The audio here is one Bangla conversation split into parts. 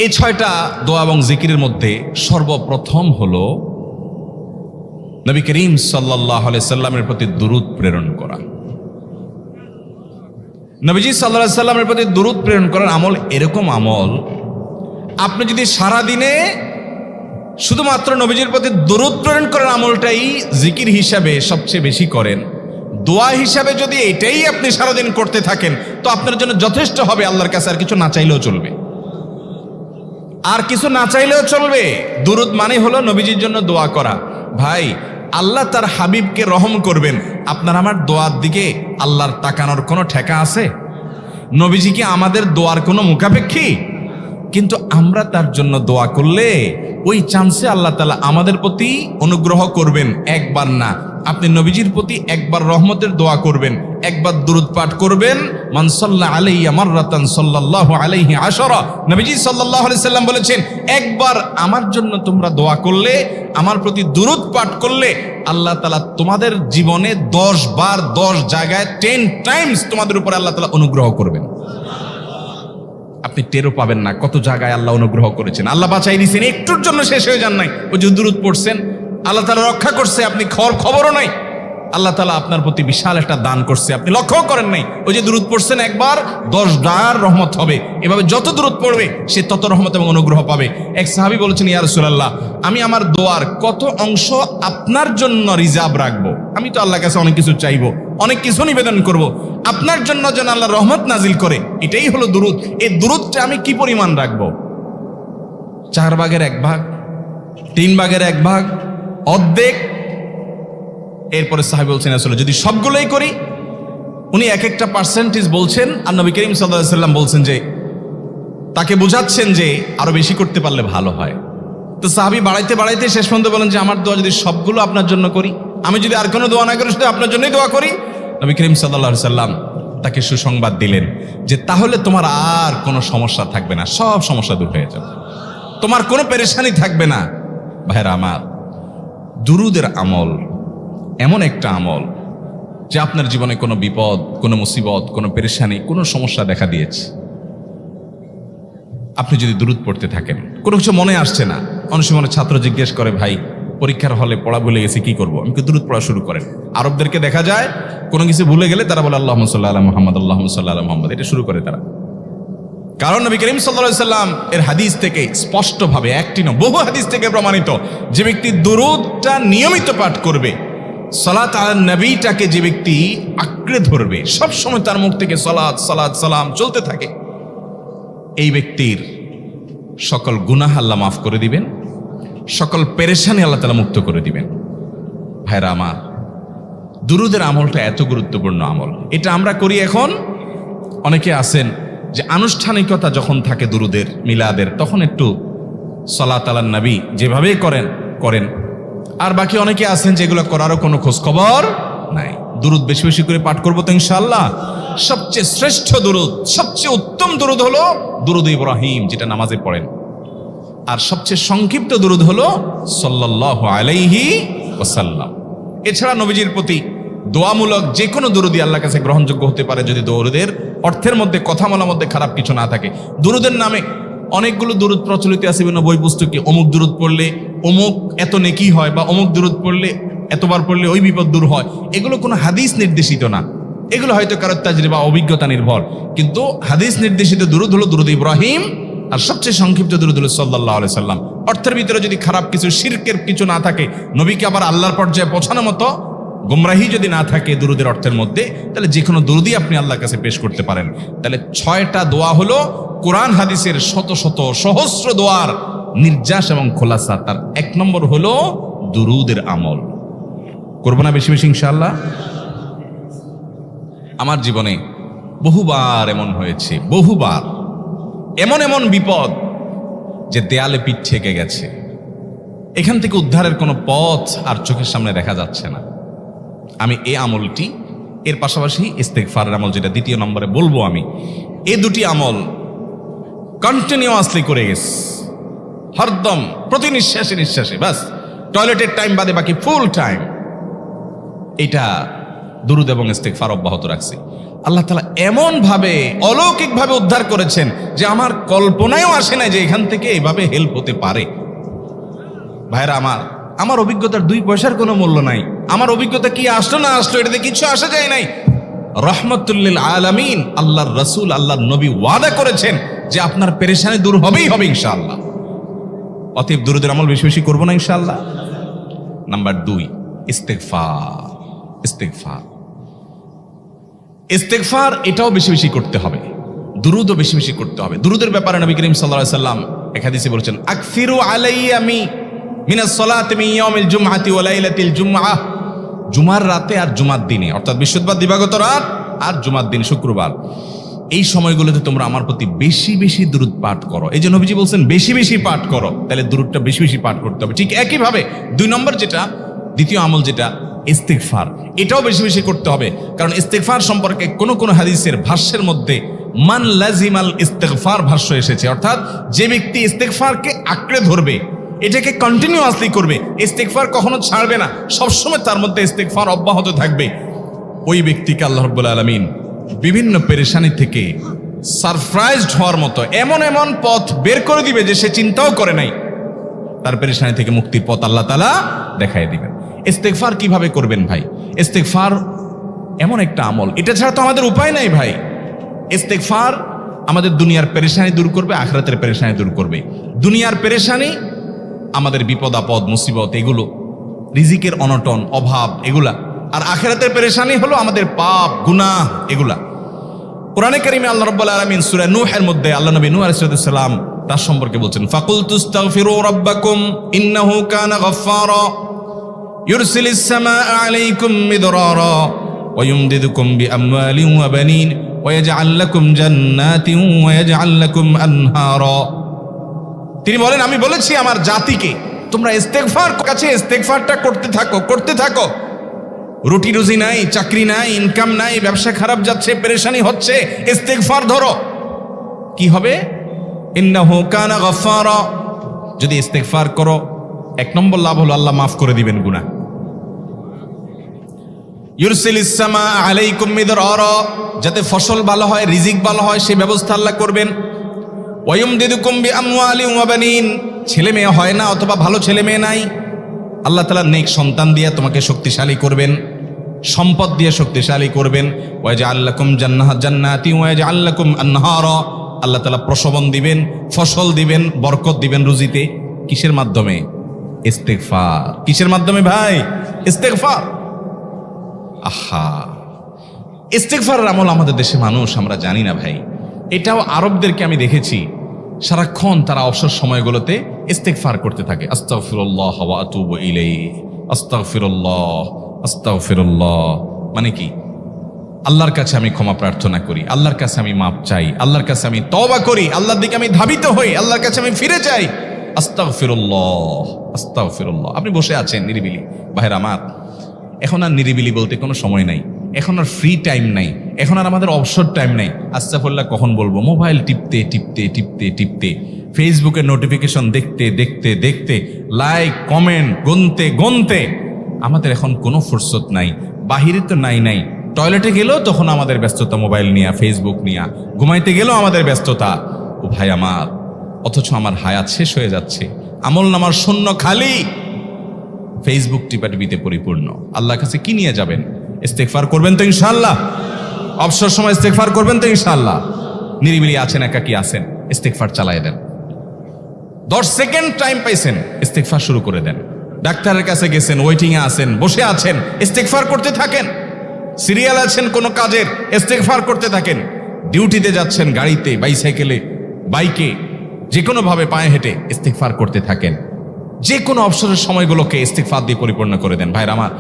এই 6টা দোয়া এবং জিকিরের মধ্যে সর্বপ্রথম হলো নবী করিম সাল্লাল্লাহু আলাইহি সাল্লামের প্রতি দুরূদ প্রেরণ করা। নবীজি সাল্লাল্লাহু আলাইহি সাল্লামের প্রতি দুরূদ প্রেরণ করার আমল এরকম আমল, আপনি যদি সারা দিনে শুধুমাত্র নবীজির প্রতি দুরূদ প্রেরণ করার আমলটাই জিকির হিসাবে সবচেয়ে বেশি করেন, দোয়া হিসাবে যদি এটাই আপনি সারাদিন করতে থাকেন, তো আপনার জন্য যথেষ্ট হবে। আল্লাহর কাছে আর কিছু না চাইলেও চলবে, আর কিছু না চাইলেও চলবে। দুরূদ মানে হলো নবীজির জন্য দোয়া করা। ভাই, আল্লাহ তার হাবিবকে রহম করবেন, আপনার আমার দোয়ার দিকে আল্লাহর তাকানোর কোনো ঠেকা আছে? নবীজি কি আমাদের দোয়ার কোনো মুখাপেক্ষী? কিন্তু আমরা তার জন্য দোয়া করলে ওই চান্সে আল্লাহ তাআলা আমাদের প্রতি অনুগ্রহ করবেন। একবার না, আপনি নবীজির প্রতি একবার রহমতের দোয়া করবেন, একবার দুরূদ পাঠ করবেন। মান সাল্লা আলাইয়া মাররাতান সাল্লাল্লাহু আলাইহি আশারা, নবীজি সাল্লাল্লাহু আলাইহি সাল্লাম বলেছেন, একবার আমার জন্য তোমরা দোয়া করলে, আমার প্রতি দুরূদ পাঠ করলে, আল্লাহ তাআলা তোমাদের জীবনে 10 বার 10 জায়গায় 10 টাইমস তোমাদের উপরে আল্লাহ তাআলা অনুগ্রহ করবেন। আপনি টেরও পাবেন না কত জায়গায় আল্লাহ অনুগ্রহ করেছেন। আল্লাহ বাঁচাই দিয়েছেন, একটুর জন্য শেষ হয়ে যান নাই। ওই যে দুরূদ পড়ছেন, আল্লাহ তাআলা রক্ষা করছে, আপনি খবরও নাই। আল্লাহ তাআলা আপনার প্রতি বিশাল একটা দান করছে, আপনি লক্ষ্যও করেন নাই। ওই যে দুরূদ পড়ছেন একবার, 10 বার রহমত হবে। এভাবে যত দুরূদ পড়বে সে তত রহমত এবং অনুগ্রহ পাবে। এক সাহাবী বলেছেন, ইয়া রাসূলুল্লাহ, আমি আমার দোয়ার কত অংশ আপনার জন্য রিজার্ভ রাখবো? আমি তো আল্লাহর কাছে অনেক কিছু চাইবো, অনেক কিছু নিবেদন করব, আপনার জন্য যেন আল্লাহ রহমত নাজিল করে, এটাই হলো দুরূদ। এই দুরূদটা আমি কি পরিমাণ রাখবো? 4 ভাগের 1 ভাগ, 3 ভাগের 1 ভাগ, অর্ধেক? এরপরে সাহাবী বলছেন, আসলে যদি সবগুলোই করি, উনি এক একটা পার্সেন্টেজ বলছেন, আর নবী করিম সাল্লাল্লাহু আলাইহি সাল্লাম বলছেন যে, তাকে বোঝাচ্ছেন যে আরো বেশি করতে পারলে ভালো হয়। তো সাহাবী বাড়াইতে বাড়াইতে শেষ পর্যন্ত বলেন যে, আমার দোয়া যদি সবগুলো আপনার জন্য করি, আমি যদি আর কোনো দোয়া না করি, শুধু আপনার জন্যই দোয়া করি, নবী করিম সাল্লাল্লাহু আলাইহি সাল্লাম তাকে সুসংবাদ দিলেন যে, তাহলে তোমার আর কোনো সমস্যা থাকবে না, সব সমস্যা দূর হয়ে যাবে, তোমার কোনো পেরেশানি থাকবে না। ভাইরা আমার, দুরূদের আমল এমন একটা আমল যে আপনার জীবনে কোনো বিপদ, কোনো মুসিবত, কোনো পেরেশানি, কোনো সমস্যা দেখা দিয়েছে, আপনি যদি দুরূদ পড়তে থাকেন, কোনো কিছু মনে আসছে না, অনেক সময় ছাত্র জিজ্ঞেস করে, ভাই পরীক্ষার হলে পড়া ভুলে গেছি, কি করবো? আমি দুরূদ পড়া শুরু করেন। আরবদেরকে দেখা যায় কোনো কিছু ভুলে গেলে তারা বলে আল্লাহুম্মা সাল্লি আলা মুহাম্মদ, আল্লাহুম্মা সাল্লি আলা মুহাম্মদ, এটা শুরু করে তারা। কারণ নবী করিম সাল্লাল্লাহু আলাইহি সাল্লাম এর হাদিস থেকে স্পষ্টভাবে, একটি নয় বহু হাদিস থেকে প্রমাণিত, যে ব্যক্তি দুরূদটা নিয়মিত পাঠ করবে, সালাত আলান নবীটাকে যে ব্যক্তি আঁকড়ে ধরবে, সব সময় তার মুখ থেকে সালাত সালাত সালাম চলতে থাকে, এই ব্যক্তির সকল গুনাহ আল্লাহ মাফ করে দিবেন, সকল পেরেশানি আল্লাহ তাআলা মুক্ত করে দিবেন। ভাইরা আমার, দুরূদের আমলটা এত গুরুত্বপূর্ণ আমল, এটা আমরা করি এখন। অনেকে আছেন যে আনুষ্ঠানিকতা যখন থাকে দুরূদের, মিলাদের, তখন একটু সালাত আলান নবী যেভাবে করেন। আর বাকি অনেকে আছেন যেগুলো করারও কোনো খোঁজ খবর নাই। দুরূদ বেশি বেশি করে পাঠ করবো তো ইনশাআল্লাহ। সবচেয়ে শ্রেষ্ঠ দুরূদ, সবচেয়ে উত্তম দুরূদ হলো দুরূদ ইব্রাহিম, যেটা নামাজে পড়েন। আর সবচেয়ে সংক্ষিপ্ত দুরূদ হলো সাল্লাল্লাহু আলাইহি ওয়াসাল্লাম। এছাড়া নবীজির প্রতি দোয়ামূলক যে কোনো দুরূদই আল্লাহর কাছে গ্রহণযোগ্য হতে পারে, যদি দুরূদের অর্থের মধ্যে, কথা বলার মধ্যে খারাপ কিছু না থাকে। দুরূদের নামে অনেকগুলো দুরূদ প্রচলিত আছে বিভিন্ন বই পুস্তকে, অমুক দুরূদ পড়লে অমুক এত নেকি হয়, বা অমুক দুরূদ পড়লে এতবার পড়লে ওই বিপদ দূর হয়। এগুলো কোনো হাদিস নির্দেশিত না, এগুলো হয়তো কারো তাজরিবা, অভিজ্ঞতা নির্ভর। কিন্তু হাদিস নির্দেশিত দুরূদ হলো দুরূদ ইব্রাহিম, আর সবচেয়ে সংক্ষিপ্ত দুরূদ হলো সাল্লাল্লাহু আলাইহি সাল্লাম। অর্থের ভিতরে যদি খারাপ কিছু, শিরকের কিছু না থাকে, নবীকে আবার আল্লাহর পর্যায়ে পৌঁছানোর মতো গুমরাহি যদি না থাকে দুরূদের অর্থের মধ্যে, তাহলে যে কোনো দুরূদই আপনি আল্লাহর কাছে পেশ করতে পারেন। তাহলে 6টা দোয়া হলো কোরআন হাদিসের শত শত সহস্র দোয়ার নির্যাস এবং খোলাসা। তার 1 নম্বর হলো দুরূদের আমল। করবো না বেশি বেশি ইনশাআল্লাহ? আমার জীবনে বহুবার এমন হয়েছে, বহুবার এমন এমন বিপদ যে দেয়ালে পিঠ ঠেকে গেছে, এখান থেকে উদ্ধারের কোনো পথ আর চোখের সামনে দেখা যাচ্ছে না। আমি এই আমলটি, এর পাশাপাশি ইস্তেগফারের আমল, যেটা 2 নম্বরে বলবো আমি, এই 2টি আমল কন্টিনিউয়াসলি করে গেছে, হরদম প্রতি নিঃশ্বাসে নিঃশ্বাসে, বাস টয়লেটের টাইম বাদে বাকি ফুল টাইম এটা দুরূদ এবং ইস্তেগফার অব্যাহত রাখছি। আল্লাহ তাআলা এমন ভাবে অলৌকিক ভাবে উদ্ধার করেছেন যে আমার কল্পনায়ও আসে না যে এখান থেকে এভাবে হেল্প হতে পারে। ভাইরা আমার অভিজ্ঞতার 2 পয়সার কোনো মূল্য নাই। আমার অভিজ্ঞতা কি আসলো না আসলো এটাতে কিছু আসা যায় নাই। রহমতুল্লিল আলামিন আল্লাহর রাসূল আল্লাহর নবী ওয়াদা করেছেন যে আপনার পেরেশানি দূর হবেই হবে ইনশাআল্লাহ। অতএব দুরূদের আমল বেশি বেশি করব না ইনশাআল্লাহ। নাম্বার 2, ইস্তেগফার এটাও বেশি বেশি করতে হবে, দুরূদও বেশি বেশি করতে হবে। দুরূদের ব্যাপারে নবী করিম সাল্লাল্লাহু আলাইহি সাল্লাম এক হাদিসে বলেছেন, আকসিরু আলাইয়া মিনাস সালাতি মিন ইয়াউমিল জুমআতি ওয়া লাইলাতিল জুমআহ। জুমার রাতে আর জুমার দিনে, অর্থাৎ বৃহস্পতিবার দিবাগত রাত আর জুমার দিন শুক্রবার, এই সময়গুলোতে তোমরা আমার প্রতি বেশি বেশি দুরূদ পাঠ করো। এই যে নবীজি বলছেন বেশি বেশি পাঠ করো, তাহলে দুরূদটা বেশি বেশি পাঠ করতে হবে। ঠিক একইভাবে 2 নম্বর যেটা, দ্বিতীয় আমল যেটা ইস্তিগফার, এটাও বেশি বেশি করতে হবে। কারণ ইস্তিগফার সম্পর্কে কোন কোন হাদিসের ভাষ্যের মধ্যে মান লাজিমাল ইস্তিগফার ভাষ্য এসেছে, অর্থাৎ যে ব্যক্তি ইস্তিগফারকে আঁকড়ে ধরবে, এটাকে কন্টিনিউয়াসলি করবে, ইস্তিগফার কখনো ছাড়বে না, সবসময় তার মধ্যে ইস্তিগফার অব্যাহত থাকবে, ওই ব্যক্তিকে আল্লাহ রাব্বুল আলামিন বিভিন্ন পেরেশানি থেকে সারপ্রাইজড হওয়ার মতো এমন এমন পথ বের করে দিবে যে সে চিন্তাও করে নাই। তার পেরেশানি থেকে মুক্তির পথ আল্লাহ তাআলা দেখায় দিবেন। ইস্তিগফার কিভাবে করবেন ভাই? ইস্তিগফার এমন একটা আমল, এটা ছাড়া তো আমাদের উপায় নাই ভাই। ইস্তিগফার আমাদের দুনিয়ার পেরেশানি দূর করবে, আখিরাতের পেরেশানি দূর করবে। দুনিয়ার পেরেশানি আমাদের বিপদ আপদ মুসিবত, এগুলো রিজিকের অনটন অভাব এগুলা, আর আখিরাতের পেরেশানি হলো আমাদের পাপ গুনাহ এগুলা। কোরআনে কারীমে আল্লাহ রাব্বুল আলামিন সূরা নূহের মধ্যে আল্লাহ নবী নূহ আলাইহিস সালাম তার সম্পর্কে বলছেন, ফাকুলতুস্তাগফিরু রাব্বাকুম ইন্নাহু কানা গাফফারা ইউরসিলিস সামাআ আলাইকুম মিদরারা ওয়া ইউমদিদুকুম বিআমওয়ালিন ওয়া বানিন ওয়া ইয়াজআল লাকুম জান্নাতিন ওয়া ইয়াজআল লাকুম আনহারা। তিনি বলেন, আমি বলেছি আমার জাতিকে তোমরা ইস্তেগফার কাছে ইস্তেগফারটা করতে থাকো। রুটি রুজি নাই, চাকরি নাই, ইনকাম নাই, ব্যবসা খারাপ যাচ্ছে, পেরেশানি হচ্ছে, ইস্তেগফার ধরো। কি হবে? ইন্নাহু কানা গাফফারা। যদি ইস্তেগফার করো, 1 নম্বর লাভ হলো আল্লাহ মাফ করে দিবেন গুনাহ। ইউরসিলিস সামাআ আলাইকুম মিদরারা, যাতে ফসল ভালো হয়, রিজিক ভালো হয়, সেই ব্যবস্থা আল্লাহ করবেন। ওয়ায়ুমদিদুকুম বিআমওয়ালিন ওয়া বানিন, ছেলে মেয়ে হয় না অথবা ভালো ছেলে মেয়ে নাই, আল্লাহ তাআলা নেক সন্তান দিয়ে তোমাকে শক্তিশালী করবেন, সম্পদ দিয়ে শক্তিশালী করবেন। ওয়াজআল লাকুম জান্নাতি ওয়াজআল লাকুম আনহারা, আল্লাহ তাআলা প্রসবন দিবেন, ফসল দিবেন, বরকত দিবেন রুজিতে। কিসের মাধ্যমে? ইস্তেগফার। কিসের মাধ্যমে ভাই? ইস্তেগফার। আহা, ইস্তেগফারের আমল আমাদের দেশে মানুষ আমরা জানি না ভাই। এটাও আরবদেরকে আমি দেখেছি সারাক্ষণ তারা অবসর সময়গুলোতে ইস্তেগফার করতে থাকে, আস্তাগফিরুল্লাহ ওয়া আতুবু ইলাইহি, আস্তাগফিরুল্লাহ আস্তাগফিরুল্লাহ। মানে কি? আল্লাহর কাছে আমি ক্ষমা প্রার্থনা করি, আল্লাহর কাছে আমি মাপ চাই, আল্লাহর কাছে আমি তওবা করি, আল্লাহর দিকে আমি ধাবিত হই, আল্লাহর কাছে আমি ফিরে যাই, আস্তাগফিরুল্লাহ আস্তাগফিরুল্লাহ। আপনি বসে আছেন নিরিবিলি, ভাইরা আমার, এখন আর নিরিবিলি বলতে কোনো সময় নাই, এখন আর ফ্রি টাইম নাই, এখন আর আমাদের অবসর টাইম নাই। আস্তাগফিরুল্লাহ কখন বলবো? মোবাইল টিপতে টিপতে টিপতে টিপতে, ফেসবুকের নোটিফিকেশন দেখতে দেখতে দেখতে, লাইক কমেন্ট গুনতে গুনতে আমাদের এখন কোনো ফুরসত নাই। বাহিরে তো নাই, টয়লেটে গেলেও তখন আমাদের ব্যস্ততা মোবাইল নিয়ে, ফেসবুক নিয়ে, ঘুমাইতে গেলেও আমাদের ব্যস্ততা। ও ভাই আমার, অথচ আমার হায়াত শেষ হয়ে যাচ্ছে, আমল নামার শূন্য খালি, ফেসবুক টিপাটিপিতে পরিপূর্ণ। আল্লাহর কাছে কি নিয়ে যাবেন? ইস্তেগফার করবেন তো ইনশাআল্লাহ? অবসর সময় ইস্তেগফার করবেন তো ইনশাআল্লাহ? নিরিবিলি আছেন, একাকী আছেন, ইস্তেগফার চালায় দেন। 10 সেকেন্ড টাইম পাইছেন, ইস্তেগফার শুরু করে দেন। ডাক্তারের কাছে গেছেন, ওয়েটিং এ আছেন, বসে আছেন, ইস্তেগফার করতে থাকেন। সিরিয়াল আছেন কোনো কাজের, ইস্তেগফার করতে থাকেন। ডিউটিতে যাচ্ছেন, গাড়িতে, বাইসাইকেলে, বাইকে, যে কোনো ভাবে পায়ে হেঁটে ইস্তেগফার করতে থাকেন। যে কোনো অবসরের সময়গুলোকে ইস্তেগফার দিয়ে পরিপূর্ণ করে দেন। ভাইরা আমার,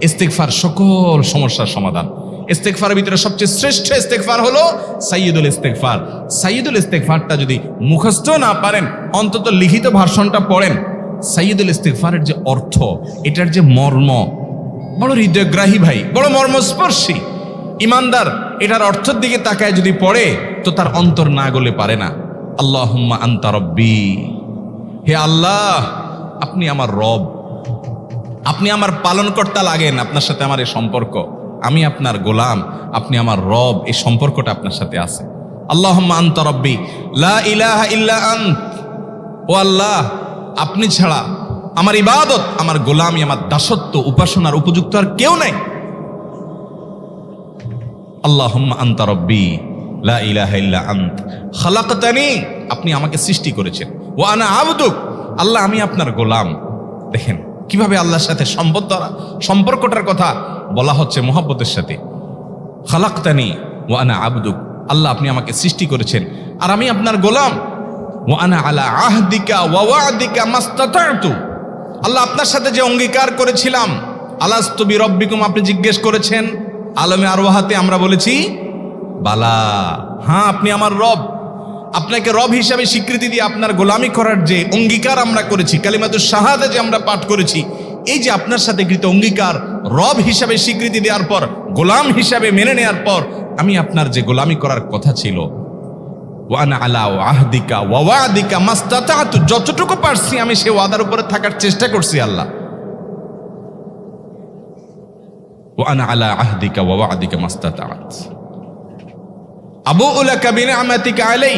ইস্তেগফার সকল সমস্যার সমাধান। ইস্তেগফারের ভিতরে সবচেয়ে শ্রেষ্ঠ ইস্তেগফার হলো সাইয়্যিদুল ইস্তেগফার। সাইয়্যিদুল ইস্তেগফারটা যদি মুখস্থ না পারেন, অন্তত লিখিত ভার্সনটা পড়েন। সাইয়্যিদুল ইস্তেগফারের যে অর্থ, এটার যে মর্ম, বড় হৃদয়গ্রাহী ভাই, বড় মর্মস্পর্শী। ইমানদার এটার অর্থের দিকে তাকায় যদি পড়ে, তো তার অন্তর না গলে পারে না। আল্লাহুম্মা আনতা রব্বি, হে আল্লাহ আপনি আমার রব, আপনি আমার পালনকর্তা লাগেন, আপনার সাথে আমার এই সম্পর্ক। আমি আপনার গোলাম, আপনি আমার রব, এই সম্পর্কটা আপনার সাথে আছে। আল্লাহুম্মা আনতা রাব্বি লা ইলাহা ইল্লা আন্ত, ও আল্লাহ আপনি ছাড়া আমার ইবাদত, আমার গোলামি, আমার দাসত্ব, উপাসনার উপযুক্ত আর কেউ নাই। আল্লাহুম্মা আনতা রাব্বি লা ইলাহা ইল্লা আন্ত খালাকতানি, আপনি আমাকে সৃষ্টি করেছেন, ওয়া আনা আবদুক, আল্লাহ আমি আপনার গোলাম। দেখেন কিভাবে আল্লাহর সাথে সম্পর্কটার কথা বলা হচ্ছে মহব্বতের সাথে। খালাকতানি ওয়া আনা আবদুক, আল্লাহ আপনি আমাকে সৃষ্টি করেছেন আর আমি আপনার গোলাম। ওয়া আনা আলা আহদিকা ওয়া ওয়াদিকা মাস্তাতাতু, আল্লাহ আপনার সাথে যে অঙ্গীকার করেছিলাম, আলাস্তু বিরব্বিকুম, আপনি জিজ্ঞেস করেছেন, আলমে আরওয়াহাতে আমরা বলেছি বালা, হ্যাঁ আপনি আমার রব। আপনাকে রব হিসাবে স্বীকৃতি দিয়ে আপনার গোলামি করার যে অঙ্গীকার আমরা করেছি, কালিমাতুশ শাহাদা যে আমরা পাঠ করেছি, এই যে আপনার সাথে কৃত অঙ্গীকার, রব হিসাবে স্বীকৃতি দেওয়ার পর, গোলাম হিসাবে মেনে নেওয়ার পর, আমি আপনার যে গোলামি করার কথা ছিল, ওয়ানা আলা আহদিকা ওয়া ওয়াদিকা মাস্তাতাতু, যতটুকু পারছি আমি সে ওয়াদার উপরে থাকার চেষ্টা করছি আল্লাহ। ওয়ানা আলা আহদিকা ওয়া ওয়াদিকা মাস্তাতাত আবুউ লাকা বিনিআমাতিকা আলাই,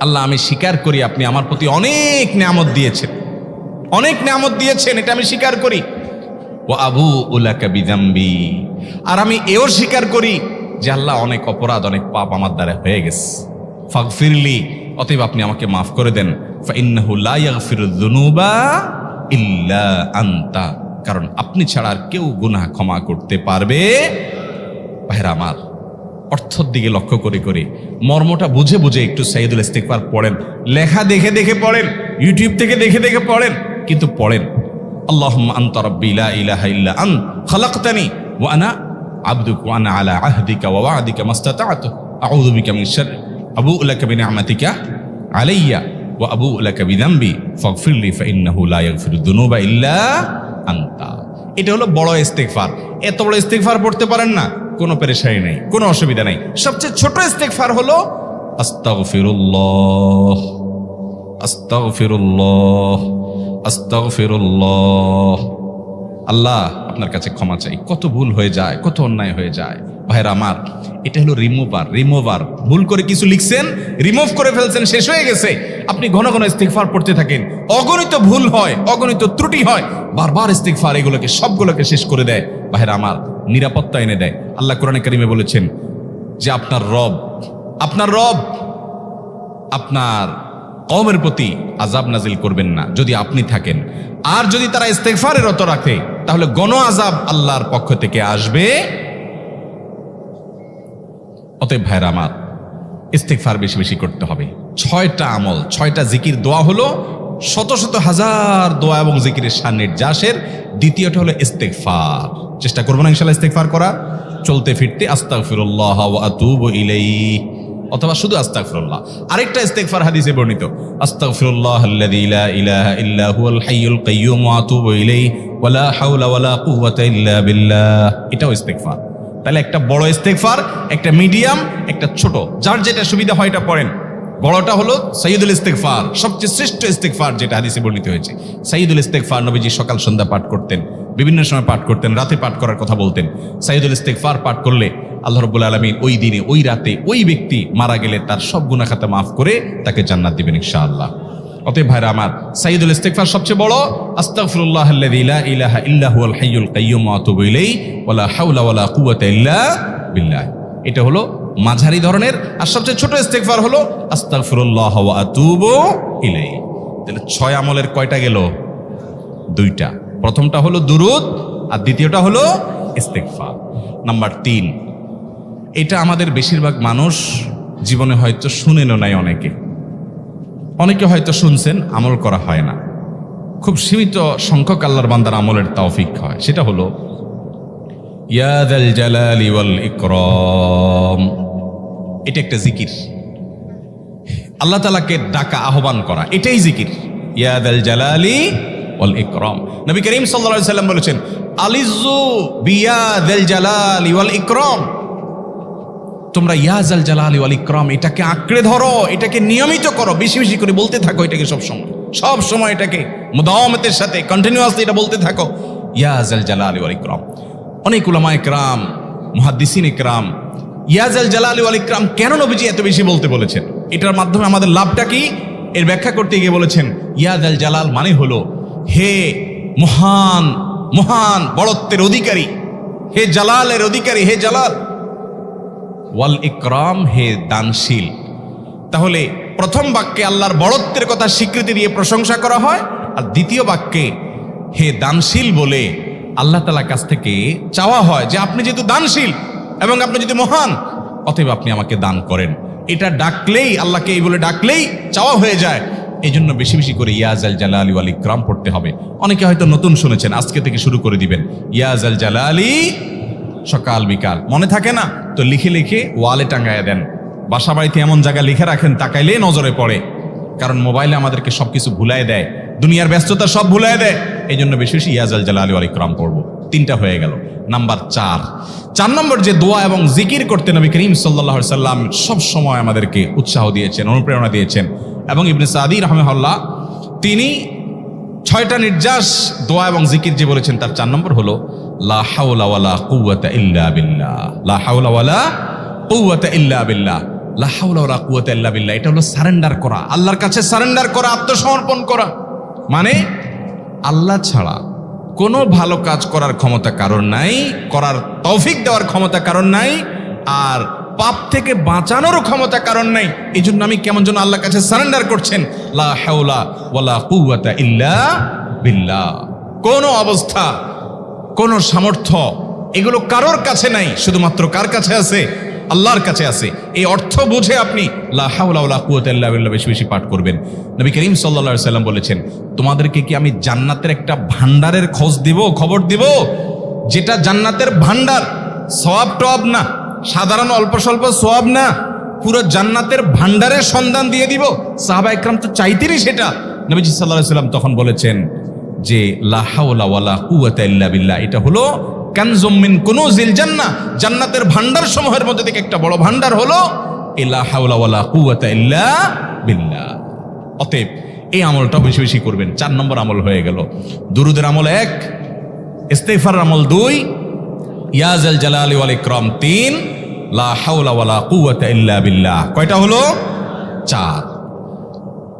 আল্লাহ আমি স্বীকার করি আপনি আমার প্রতি অনেক নিয়ামত দিয়েছেন, অনেক নিয়ামত দিয়েছেন, এটা আমি স্বীকার করি। ওয়া আবুউ লাকা বিযামবি, আর আমি এও স্বীকার করি যে আল্লাহ অনেক অপরাধ, অনেক পাপ আমার দ্বারা হয়ে গেছে। ফাগফিরলি, অতএব আপনি আমাকে মাফ করে দেন। ফাইন্নাহু লা ইয়াগফিরুয যুনুবা ইল্লা আনতা, কারণ আপনি ছাড়া আর কেউ গুনাহ ক্ষমা করতে পারবে। ভাইরা আমার, অর্থের দিকে লক্ষ্য করে করে, মর্মটা বুঝে বুঝে একটু সাইয়্যিদুল ইস্তিগফার পড়েন, লেখা দেখে দেখে পড়েন, ইউটিউব থেকে দেখে দেখে পড়েন, কিন্তু পড়েন। আল্লাহুম্মা আনতা রাব্বি লা ইলাহা ইল্লা আন্ত খালাকতানি ওয়া আনা আবদুক ওয়া আনা আলা আহদিকা ওয়া ওয়াদিকা মাস্তাতাতু আউযু বিকা মিন শাররি আবুউ লাকা বিনিআমাতিকা আলাইয়া ওয়া আবুউ লাকা বিযামবি ফাগফিরলি ফাইন্নাহু লা ইয়াগফিরুয যুনুবা ইল্লা আনতা। এটা হলো বড় ইস্তিগফার। এত বড় ইস্তিগফার পড়তে পারেন না, কোনো পেরেশানি নাই, কোনো অসুবিধা নাই। সবচেয়ে ছোট ইস্তিগফার হলো আস্তাগফিরুল্লাহ আস্তাগফিরুল্লাহ আস্তাগফিরুল্লাহ। আল্লাহ আপনার কাছে ক্ষমা চাই, কত ভুল হয়ে যায়, কত অন্যায় হয়ে যায়। ভাইরা আমার, এটা হলো রিমুভার। ভুল করে কিছু লিখছেন, রিমুভ করে ফেলছেন, শেষ হয়ে গেছে। আপনি ঘন ঘন ইস্তিগফার পড়তে থাকেন, অগণিত ভুল হয়, অগণিত ত্রুটি হয়, বারবার ইস্তিগফার এগুলোকে সবগুলোকে শেষ করে দেয়। ভাইরা আমার, নিরাপত্তা এনে দেয়। আল্লাহ কোরআনে কারিমে বলেছেন যে আপনার রব আপনার কওমের প্রতি আযাব নাজিল করবেন না যদি আপনি থাকেন, আর যদি তারা ইস্তিগফারে রত রাখে তাহলে গণ আযাব আল্লাহর পক্ষ থেকে আসবে। অতএব ভাইরা আমার, ইস্তিগফার বেশি বেশি করতে হবে। 6টা আমল, 6টা জিকির, দোয়া হলো শত শত হাজার দোয়া এবং জিকিরের সান্নিধ্যাসের। দ্বিতীয়টা হলো ইস্তিগফার। চেষ্টা করবো না ইনশাআল্লাহ ইস্তিগফার করা, চলতে ফিরতে আস্তাগফিরুল্লাহ ওয়া আতুবু ইলাইহি, অথবা শুধু আস্তাগফিরুল্লাহ। আরেকটা ইস্তিগফার হাদিসে বর্ণিত, আস্তাগফিরুল্লাহাল্লাযী লা ইলাহা ইল্লা হুয়াল হাইয়ুল কাইয়্যুম ওয়া আতুবু ইলাইহি ওয়া লা হাওলা ওয়া লা কুওয়াতা ইল্লা বিল্লাহ। এটাও ইস্তিগফার। তাহলে একটা বড় ইস্তিগফার, একটা মিডিয়াম, একটা ছোট, যার যেটা সুবিধা হয় এটা পড়েন। বড়টা হলো সাইয়্যিদুল ইস্তিগফার, সবচেয়ে শ্রেষ্ঠ ইস্তিগফার যেটা হাদিসে বর্ণিত হয়েছে। সাইয়্যিদুল ইস্তিগফার নবীজি সকাল সন্ধ্যা পাঠ করতেন, বিভিন্ন সময় পাঠ করতেন, রাতে পাঠ করার কথা বলতেন। সাইয়্যিদুল ইস্তিগফার পাঠ করলে আল্লাহ রাব্বুল আলামিন ওই দিনে, ওই রাতে, ওই ব্যক্তি মারা গেলে তার সব গুনাহ খাতা মাফ করে তাকে জান্নাত দিবেন ইনশাআল্লাহ। অতএব ভাইরা আমার, সাইয়্যিদুল ইস্তিগফার সবচেয়ে বড়, আস্তাগফিরুল্লাহাল্লাযী লা ইলাহা ইল্লা হুয়াল হাইয়ুল কাইয়্যুম ওয়া আতুবু ইলাইহি ওয়া লা হাওলা ওয়া লা কুওয়াতা ইল্লা বিল্লাহ। এটা হলো মাঝারি ধরনের। আর সবচেয়ে ছোট ইস্তিগফার হলো আস্তাগফিরুল্লাহ ওয়া আতুবু ইলাইহি। তাহলে 6 আমলের কয়টা গেল? 2টা। প্রথমটা হলো দুরূদ, আর দ্বিতীয়টা হলো ইস্তিগফার। নাম্বার 3, এটা আমাদের বেশিরভাগ মানুষ জীবনে হয়তো শুনেনও নাই, অনেকে হয়তো শুনছেন, আমল করা হয় না। খুব সীমিত সংখ্যক আল্লাহর বান্দার আমলের তৌফিক হয়। সেটা হলো ইয়া যাল জালালি ওয়াল ইকরাম। এটা একটা জিকির, আল্লাহ তাআলাকে ডাকা, আহ্বান করা, এটাই জিকির। ইয়া যাল জালালি ওয়াল ইকরাম। নবী করিম সাল্লাল্লাহু আলাইহি সাল্লাম বলেছেন, আলিযু বিয়া যাল জালালি ওয়াল ইকরাম। তোমরা ইয়া যাল জালালি ওয়াল ইকরাম এটাকে আঁকড়ে ধরো, এটাকে নিয়মিত করো, বেশি বেশি করে বলতে থাকো এটাকে সব সময় এটাকে মুদাওয়ামাতের সাথে কন্টিনিউয়াসলি এটা বলতে থাকো, ইয়া যাল জালালি ওয়াল ইকরাম। অনেক উলামা ইকরাম, মুহাদ্দিসিন ইকরাম ইয়াজাল জালালি ওয়াল ইকরাম কেন নবীজি এত বেশি বলতে বলেছেন, এটার মাধ্যমে আমাদের লাভটা কি, এর ব্যাখ্যা করতে গিয়ে বলেছেন ইয়াজাল জালাল মানে হলো হে মহান মহান বড়ত্বের অধিকারী, হে জালালের অধিকারী, হে জালাল, ওয়াল ইকরাম হে দানশীল। তাহলে প্রথম বাক্যে আল্লাহর বড়ত্বের কথা স্বীকৃতি দিয়ে প্রশংসা করা হয়, আর দ্বিতীয় বাক্যে হে দানশীল বলে আল্লাহ তাআলার কাছ থেকে চাওয়া হয় যে আপনি যেহেতু দানশীল এবং আপনি যদি মহান, অতএব আপনি আমাকে দান করেন। এটা ডাকলেই, আল্লাহকে এই বলে ডাকলেই চাওয়া হয়ে যায়। এই জন্য বেশি বেশি করে ইয়াজাল জালালি ওয়াল ইকরাম পড়তে হবে। অনেকে হয়তো নতুন শুনেছেন, আজকে থেকে শুরু করে দিবেন ইয়াজাল জালালি, সকাল বিকাল মনে থাকে না তো লিখে লিখে ওয়ালে টাঙ্গায় দেন। বাসা বাড়িতে এমন জায়গায় লিখে রাখেন তাকাইলে নজরে পড়ে, কারণ মোবাইলে আমাদেরকে সবকিছু ভুলাই দেয়, দুনিয়ার ব্যস্ততা সব ভুলাই দেয়। এই জন্য বেশি বেশি ইয়াজাল জালালি ওয়াল ইকরাম পড়বো। 3টা হয়ে গেল। নাম্বার 4 নম্বর যে দোয়া এবং জিকির করতে নবী করিম সাল্লাল্লাহু আলাইহি সাল্লাম সব সময় আমাদেরকে উৎসাহ দিয়েছেন, অনুপ্রেরণা দিয়েছেন। এবং ইবনে সাদি রাহিমাহুল্লাহ তিনি 6টা নির্যাস দোয়া এবং জিকির যে বলেছেন তার 4 নম্বর হলো লা হাওলা ওয়ালা কুওয়াতা ইল্লা বিল্লাহ। লা হাওলা ওয়ালা কুওয়াতা ইল্লা বিল্লাহ। লা হাওলা ওয়ালা কুওয়াতা ইল্লা বিল্লাহ, এটা হলো সারেন্ডার করা, আল্লাহর কাছে সারেন্ডার করা, আত্মসমর্পণ করা। মানে আল্লাহ ছাড়া কোনো ভালো কাজ করার ক্ষমতা কারণ নাই, করার তৌফিক দেওয়ার ক্ষমতা কারণ নাই, আর পাপ থেকে বাঁচানোরও ক্ষমতা কারণ নাই। এই জন্য আমি কেমন যেন আল্লাহর কাছে সারেন্ডার করছেন, লা হাওলা ওয়ালা কুওয়াতা ইল্লা বিল্লাহ। কোনো অবস্থা, কোনো সামর্থ্য এগুলো কারোর কাছে নাই, শুধুমাত্র কার কাছে আছে? আল্লাহর কাছে আছে। এই অর্থ বুঝে আপনি লা হাওলা ওয়ালা কুওয়াতা ইল্লা বিল্লাহ বেশি বেশি পাঠ করবেন। নবী করিম সাল্লাল্লাহু আলাইহি সাল্লাম বলেছেন, তোমাদেরকে কি আমি জান্নাতের একটা ভান্ডারের খবর দিব, যেটা জান্নাতের ভান্ডার, সওয়াব টওয়াব না, সাধারণ অল্প স্বল্প সওয়াব না, পুরো জান্নাতের ভান্ডারের সন্ধান দিয়ে দিব। সাহাবা ইকরাম তো চাইতেনই সেটা। নবীজি সাল্লাল্লাহু আলাইহি সাল্লাম তখন বলেছেন যে লা হাওলা ওয়ালা কুওয়াতা ইল্লা বিল্লাহ, এটা হলো কানজুম মিন কুনুজিল জান্নাহ, জান্নাতের ভান্ডার সমূহের মধ্যে থেকে একটা বড় ভান্ডার হলো লা হাওলা ওয়ালা কুওয়াতা ইল্লা বিল্লাহ। অতএব এই আমলটা বেশি বেশি করবেন। 4 নম্বর আমল হয়ে গেল। দুরুদের আমল 1, ইস্তিগফার আমল 2, ইয়াজাল জালালি ওয়াল ইকরাম 3, লা হাওলা ওয়ালা কুওয়াতা ইল্লা বিল্লাহ। কয়টা হলো? 4।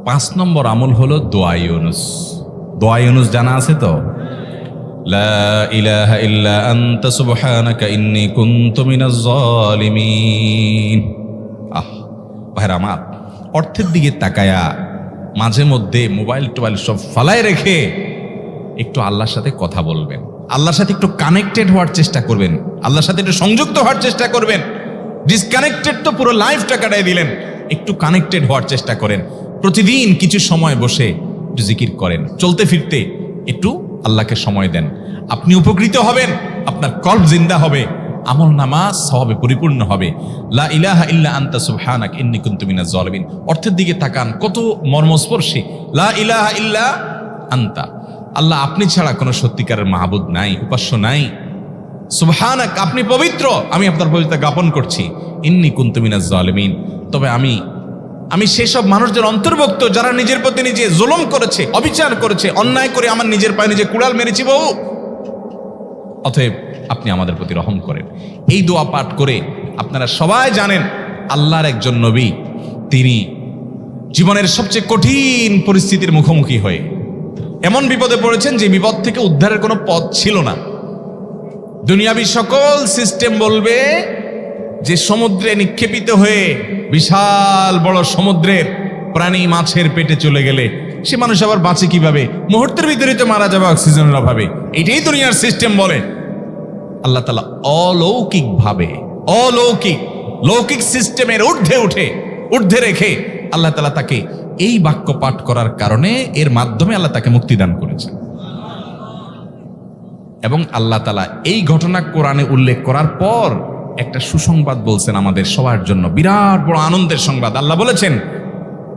5 নম্বর আমল হলো দোয়া ইউনুস। দোয়া ইউনুস জানা আছে তো? লা ইলাহা ইল্লা আনতা সুবহানাকা ইন্নী কুনতু মিনাজ জালিমিন। ভাইরা আমার, অর্থের দিকে তাকায়া মাঝে মধ্যে মোবাইল টোবাইল সব ফালায় রেখে একটু আল্লাহর সাথে কথা বলবেন, আল্লাহর সাথে একটু কানেক্টেড হওয়ার চেষ্টা করবেন, আল্লাহর সাথে একটু সংযুক্ত হওয়ার চেষ্টা করবেন। ডিসকানেক্টেড তো পুরো লাইফটা কাটাই দিলেন, একটু কানেক্টেড হওয়ার চেষ্টা করেন। প্রতিদিন কিছু সময় বসে একটু জিকির করেন, চলতে ফিরতে একটু আল্লাহকে সময় দেন, আপনি উপকৃত হবেন, আপনার কল্ব জিন্দা হবে, আমল নামা সওয়াবে পরিপূর্ণ হবে। লা ইলাহা ইল্লা আনতা সুবহানাকা ইন্নী কুনতু মিনাজ জালিমিন। অর্থের দিকে তাকান, কত মর্মস্পর্শী। লা ইলাহা ইল্লা আনতা, আল্লাহ আপনি ছাড়া কোনো সত্যিকারের মাহবুদ নাই, উপাস্য নাই। সুবহানাক, আপনি পবিত্র, আমি আপনার পবিত্রতা জ্ঞাপন করছি। ইন্নী কুনতু মিনাজ জালিমিন, তবে আমি সেসব মানুষদের অন্তর্ভুক্ত যারা নিজের প্রতি নিজে জুলুম করেছে, অবিচার করেছে, অন্যায় করে আমার নিজের পায়ে নিজে কুড়াল মেরেছি বহু। অতএব আপনি আমাদের প্রতি রহম করেন। এই দোয়া পাঠ করে আপনারা সবাই জানেন আল্লাহর একজন নবী, তিনি জীবনের সবচেয়ে কঠিন পরিস্থিতির মুখোমুখি হয়ে এমন বিপদে পড়েছেন যে বিপদ থেকে উদ্ধারের কোনো পথ ছিল না। দুনিয়াবী সকল সিস্টেম বলবে যে সমুদ্রে নিক্ষেপিত হয়ে বিশাল বড় সমুদ্রের প্রাণী মাছের পেটে চলে গেলে সে মানুষ আবার বাঁচে কিভাবে? মুহূর্তের ভিতরে তো মারা যাবে অক্সিজেনের অভাবে। এটাই দুনিয়ার সিস্টেম বলে। আল্লাহ তাআলা অলৌকিকভাবে, লৌকিক সিস্টেমের ঊর্ধ্বে রেখে আল্লাহ তাআলা তাকে এই বাক্য পাঠ করার কারণে, এর মাধ্যমে আল্লাহ তাকে মুক্তি দান করেছেন। এবং আল্লাহ তাআলা এই ঘটনা কোরআনে উল্লেখ করার পর একটা সুসংবাদ বলছেন আমাদের সবার জন্য, বিরাট বড় আনন্দের সংবাদ। আল্লাহ বলেছেন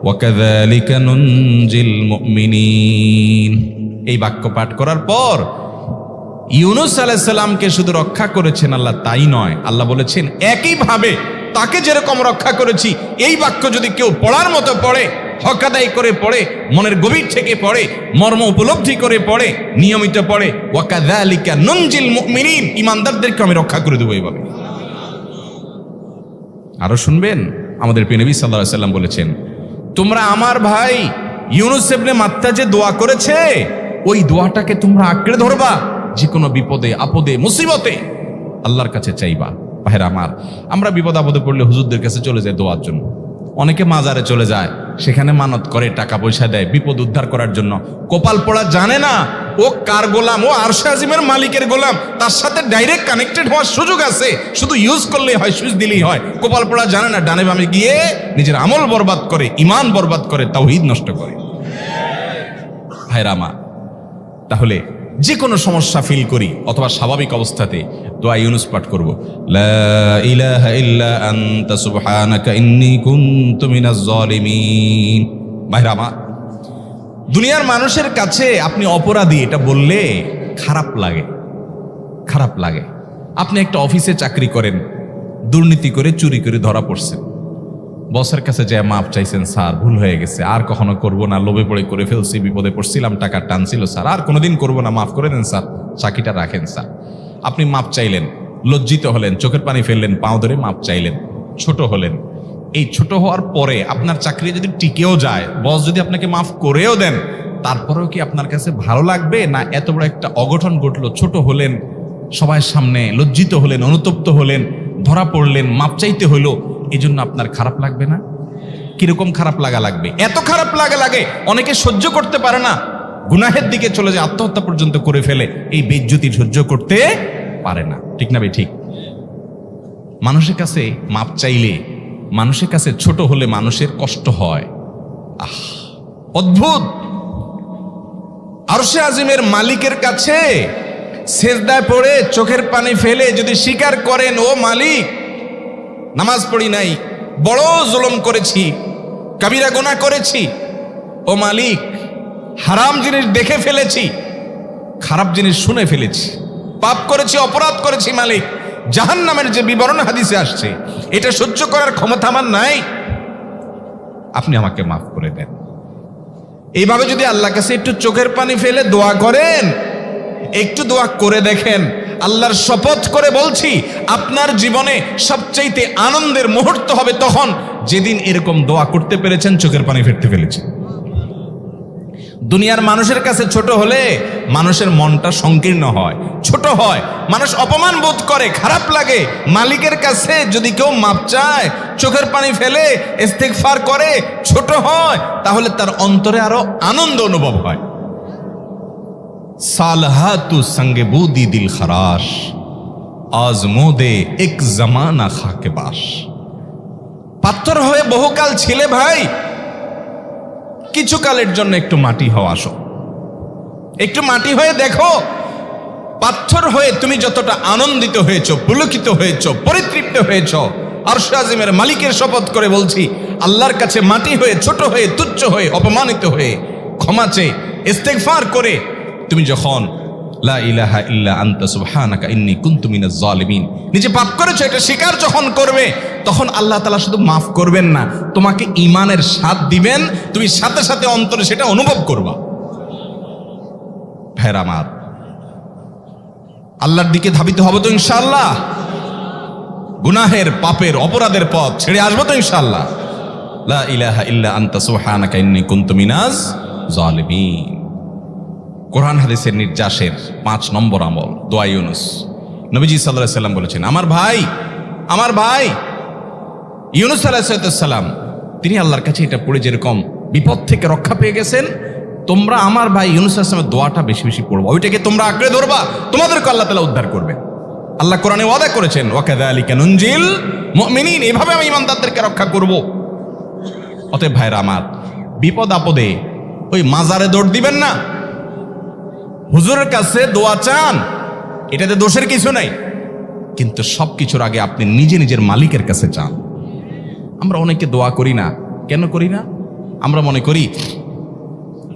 ওয়াকাযালিকা নুনজিল মুমিনিন। এই বাক্য পাঠ করার পর ইউনুস আলাইহিস সালামকে শুধু রক্ষা করেছেন আল্লাহ তাই নয়, আল্লাহ বলেছেন একইভাবে তাকে যেরকম রক্ষা করেছি, এই বাক্য যদি কেউ পড়ার মতো পড়ে হক আদায় করে পড়ে, মনের গভীর থেকে পড়ে, মর্ম উপলব্ধি করে পড়ে, নিয়মিত পড়ে, ওয়াকাযালিকা নুনজিল মুমিনিন, ঈমানদারদেরকে আমি রক্ষা করে দেবো এইভাবে। আরো শুনবেন, আমাদের প্রিয় নবী সাল্লাল্লাহু আলাইহি ওয়াসাল্লাম বলেছেন, তোমরা আমার ভাই ইউনুস ইবনে মাত্তা যে দোয়া করেছে, ওই দোয়াটাকে তোমরা আঁকড়ে ধরবা, যে কোনো বিপদে আপদে মুসিবতে আল্লাহর কাছে চাইবা। ভাইরা আমার, আমরা বিপদ আপদে পড়লে হুজুরদের কাছে চলে যাই দোয়ার জন্য, অনেকে মাজারে চলে যায়, সেখানে মানত করে, টাকা পয়সা দেয় বিপদ উদ্ধার করার জন্য। কপাল পড়া জানে না ও কার গোলাম, ও আরশে আজিমের মালিকের গোলাম, তার সাথে ডাইরেক্ট কানেক্টেড হওয়ার সুযোগ আছে, শুধু ইউজ করলেই হয়, সুইচ দিলেই হয়। কপাল পড়া জানে না, ডানে বামে গিয়ে নিজের আমল বরবাদ করে, ইমান বরবাদ করে, তাওহীদ নষ্ট করে। ভাইরা আমার, তাহলে যে কোনো সমস্যা ফিল করি অথবা স্বাভাবিক অবস্থাতে দোয়া ইউনুস পাঠ করব, লা ইলাহা ইল্লা আনতা সুবহানাকা ইন্নী কুনতু মিনাজ জালিমিন। ভাইরা আমার, দুনিয়ার মানুষের কাছে আপনি অপরাধী এটা বললে খারাপ লাগে, খারাপ লাগে। আপনি একটা অফিসে চাকরি করেন, দুর্নীতি করে চুরি করে ধরা পড়ছেন, বসের কাছে যায় মাপ চাইছেন, স্যার ভুল হয়ে গেছে, আর কখনো করব না, লোভে পড়ে করে ফেলছি, বিপদে পড়ছিলাম, টাকা টানছিল স্যার, আর কোনোদিন করব না, মাফ করে দেন স্যার, চাকরিটা রাখেন স্যার। আপনি মাপ চাইলেন, লজ্জিত হলেন, চোখের পানি ফেললেন, পাও ধরে মাপ চাইলেন, ছোট হলেন। এই ছোট হওয়ার পরে আপনার চাকরি যদি টিকেও যায়, বস যদি আপনাকে মাফ করেও দেন, তারপরেও কি আপনার কাছে ভালো লাগবে? না এত বড় একটা অঘটন ঘটলো, ছোট হলেন, সবার সামনে লজ্জিত হলেন, অনুতপ্ত হলেন, ধরা পড়লেন, মাপ চাইতে হলো, এই জন্য আপনার খারাপ লাগবে না? কিরকম খারাপ লাগা লাগবে? এত খারাপ লাগা লাগে অনেকে সহ্য করতে পারে না, গুনাহের দিকে চলে যায়, আত্মহত্যা পর্যন্ত করে ফেলে, এই বেইজ্জতি সহ্য করতে পারে না। ঠিক না ভাই? ঠিক। মানুষের কাছে মাপ চাইলে, মানুষের কাছে ছোট হলে মানুষের কষ্ট হয়। অদ্ভুত। আরশে আজিমের মালিকের কাছে সেজদায় পড়ে চোখের পানি ফেলে যদি স্বীকার করেন, ও মালিক, নামাজ পড়ি নাই, বড় জুলুম করেছি, কাবিরা গুনাহ করেছি, ও মালিক, হারাম জিনিস দেখে ফেলেছি, খারাপ জিনিস শুনে ফেলেছি, পাপ করেছি, অপরাধ করেছি মালিক, জাহান্নামের যে বিবরণ হাদিসে আসছে, এটা সহ্য করার ক্ষমতা আমার নাই, আপনি আমাকে মাফ করে দেন। এইভাবে যদি আল্লাহর কাছে একটু চোখের পানি ফেলে দোয়া করেন, একটু দোয়া করে দেখেন, আল্লাহর শপথ করে বলছি, আপনার জীবনে সবচাইতে আনন্দের মুহূর্ত হবে তখন যেদিন এরকম দোয়া করতে পেরেছেন, চোখের পানি ফেলতে ফেলেছেন। দুনিয়ার মানুষের কাছে ছোট হলে মানুষের মনটা সংকীর্ণ হয়, ছোট হয়, মানুষ অপমান বোধ করে, খারাপ লাগে। মালিকের কাছে যদি কেউ মাপ চায়, চোখের পানি ফেলে, ইস্তিগফার করে, ছোট হয়, তাহলে তার অন্তরে আরো আনন্দ অনুভব হয়। সালহাতু সঙ্গে বুদি দিল খরাশ, আজমোদে এক জামানা খাকে বাস। পাথর হয়ে বহুকাল ছিলে ভাই, কিছু কালের জন্য একটু মাটি হও, আসো, একটু মাটি হয়ে দেখো। পাথর হয়ে তুমি যতটা আনন্দিত হয়েছ, পুলকিত হয়েছ, পরিতৃপ্ত হয়েছ, আরশে আজিমের মালিকের শপথ করে বলছি, আল্লাহর কাছে মাটি হয়ে, ছোট হয়ে, তুচ্ছ হয়ে, অপমানিত হয়ে, ক্ষমা চেয়ে, ইস্তিগফার করে তুমি যখন লা ইলাহা ইল্লা আনতা সুবহানাকা ইন্নী কুনতু মিনাজ জালিমিন, নিজে পাপ করেছো এটা স্বীকার যখন করবে, তখন আল্লাহ তাআলা শুধু মাফ করবেন না, তোমাকে ঈমানের স্বাদ দিবেন, তুমি সাথে সাথে অন্তরে সেটা অনুভব করবা। ভাইরা আমার, আল্লাহর দিকে ধাবিত হব তো ইনশাআল্লাহ? গুনাহের, পাপের, অপরাধের পথ ছেড়ে আসবো তো ইনশাআল্লাহ? লা ইলাহা ইল্লা আনতা সুবহানাকা ইন্নী কুনতু মিনাজ জালিমিন। কোরআন হাদিসের নির্যাসের 5 নম্বর আমল দোয়া ইউনুস। নবীজি সাল্লাল্লাহু আলাইহি সাল্লাম বলেছেন, আমার ভাই ইউনুস আলাইহিস সালাম, তিনি আল্লাহর কাছে এটা পড়ে যেরকম বিপদ থেকে রক্ষা পেয়ে গেছেন, তোমরা আমার ভাই ইউনুস আলাইহিস সালামের দোয়াটা বেশি বেশি পড়বা, ওইটাকে তোমরা আঁকড়ে ধরবা, তোমাদেরকে আল্লাহ তাআলা উদ্ধার করবে। আল্লাহ কোরআনে ওয়াদা করেছেন, ওয়াকাযালিকা নুনজিল মুমিনিন, এভাবে আমি ইমানদারদেরকে রক্ষা করব। অতএব ভাইরা আমার, বিপদ আপদে ওই মাজারে দৌড় দিবেন না, হুজুরের কাছে দোয়া চান, এটাতে দোষের কিছু নাই, কিন্তু সবকিছুর আগে আপনি নিজের মালিকের কাছে চান। আমরা অনেকে দোয়া করি না, কেন করি না? আমরা মনে করি,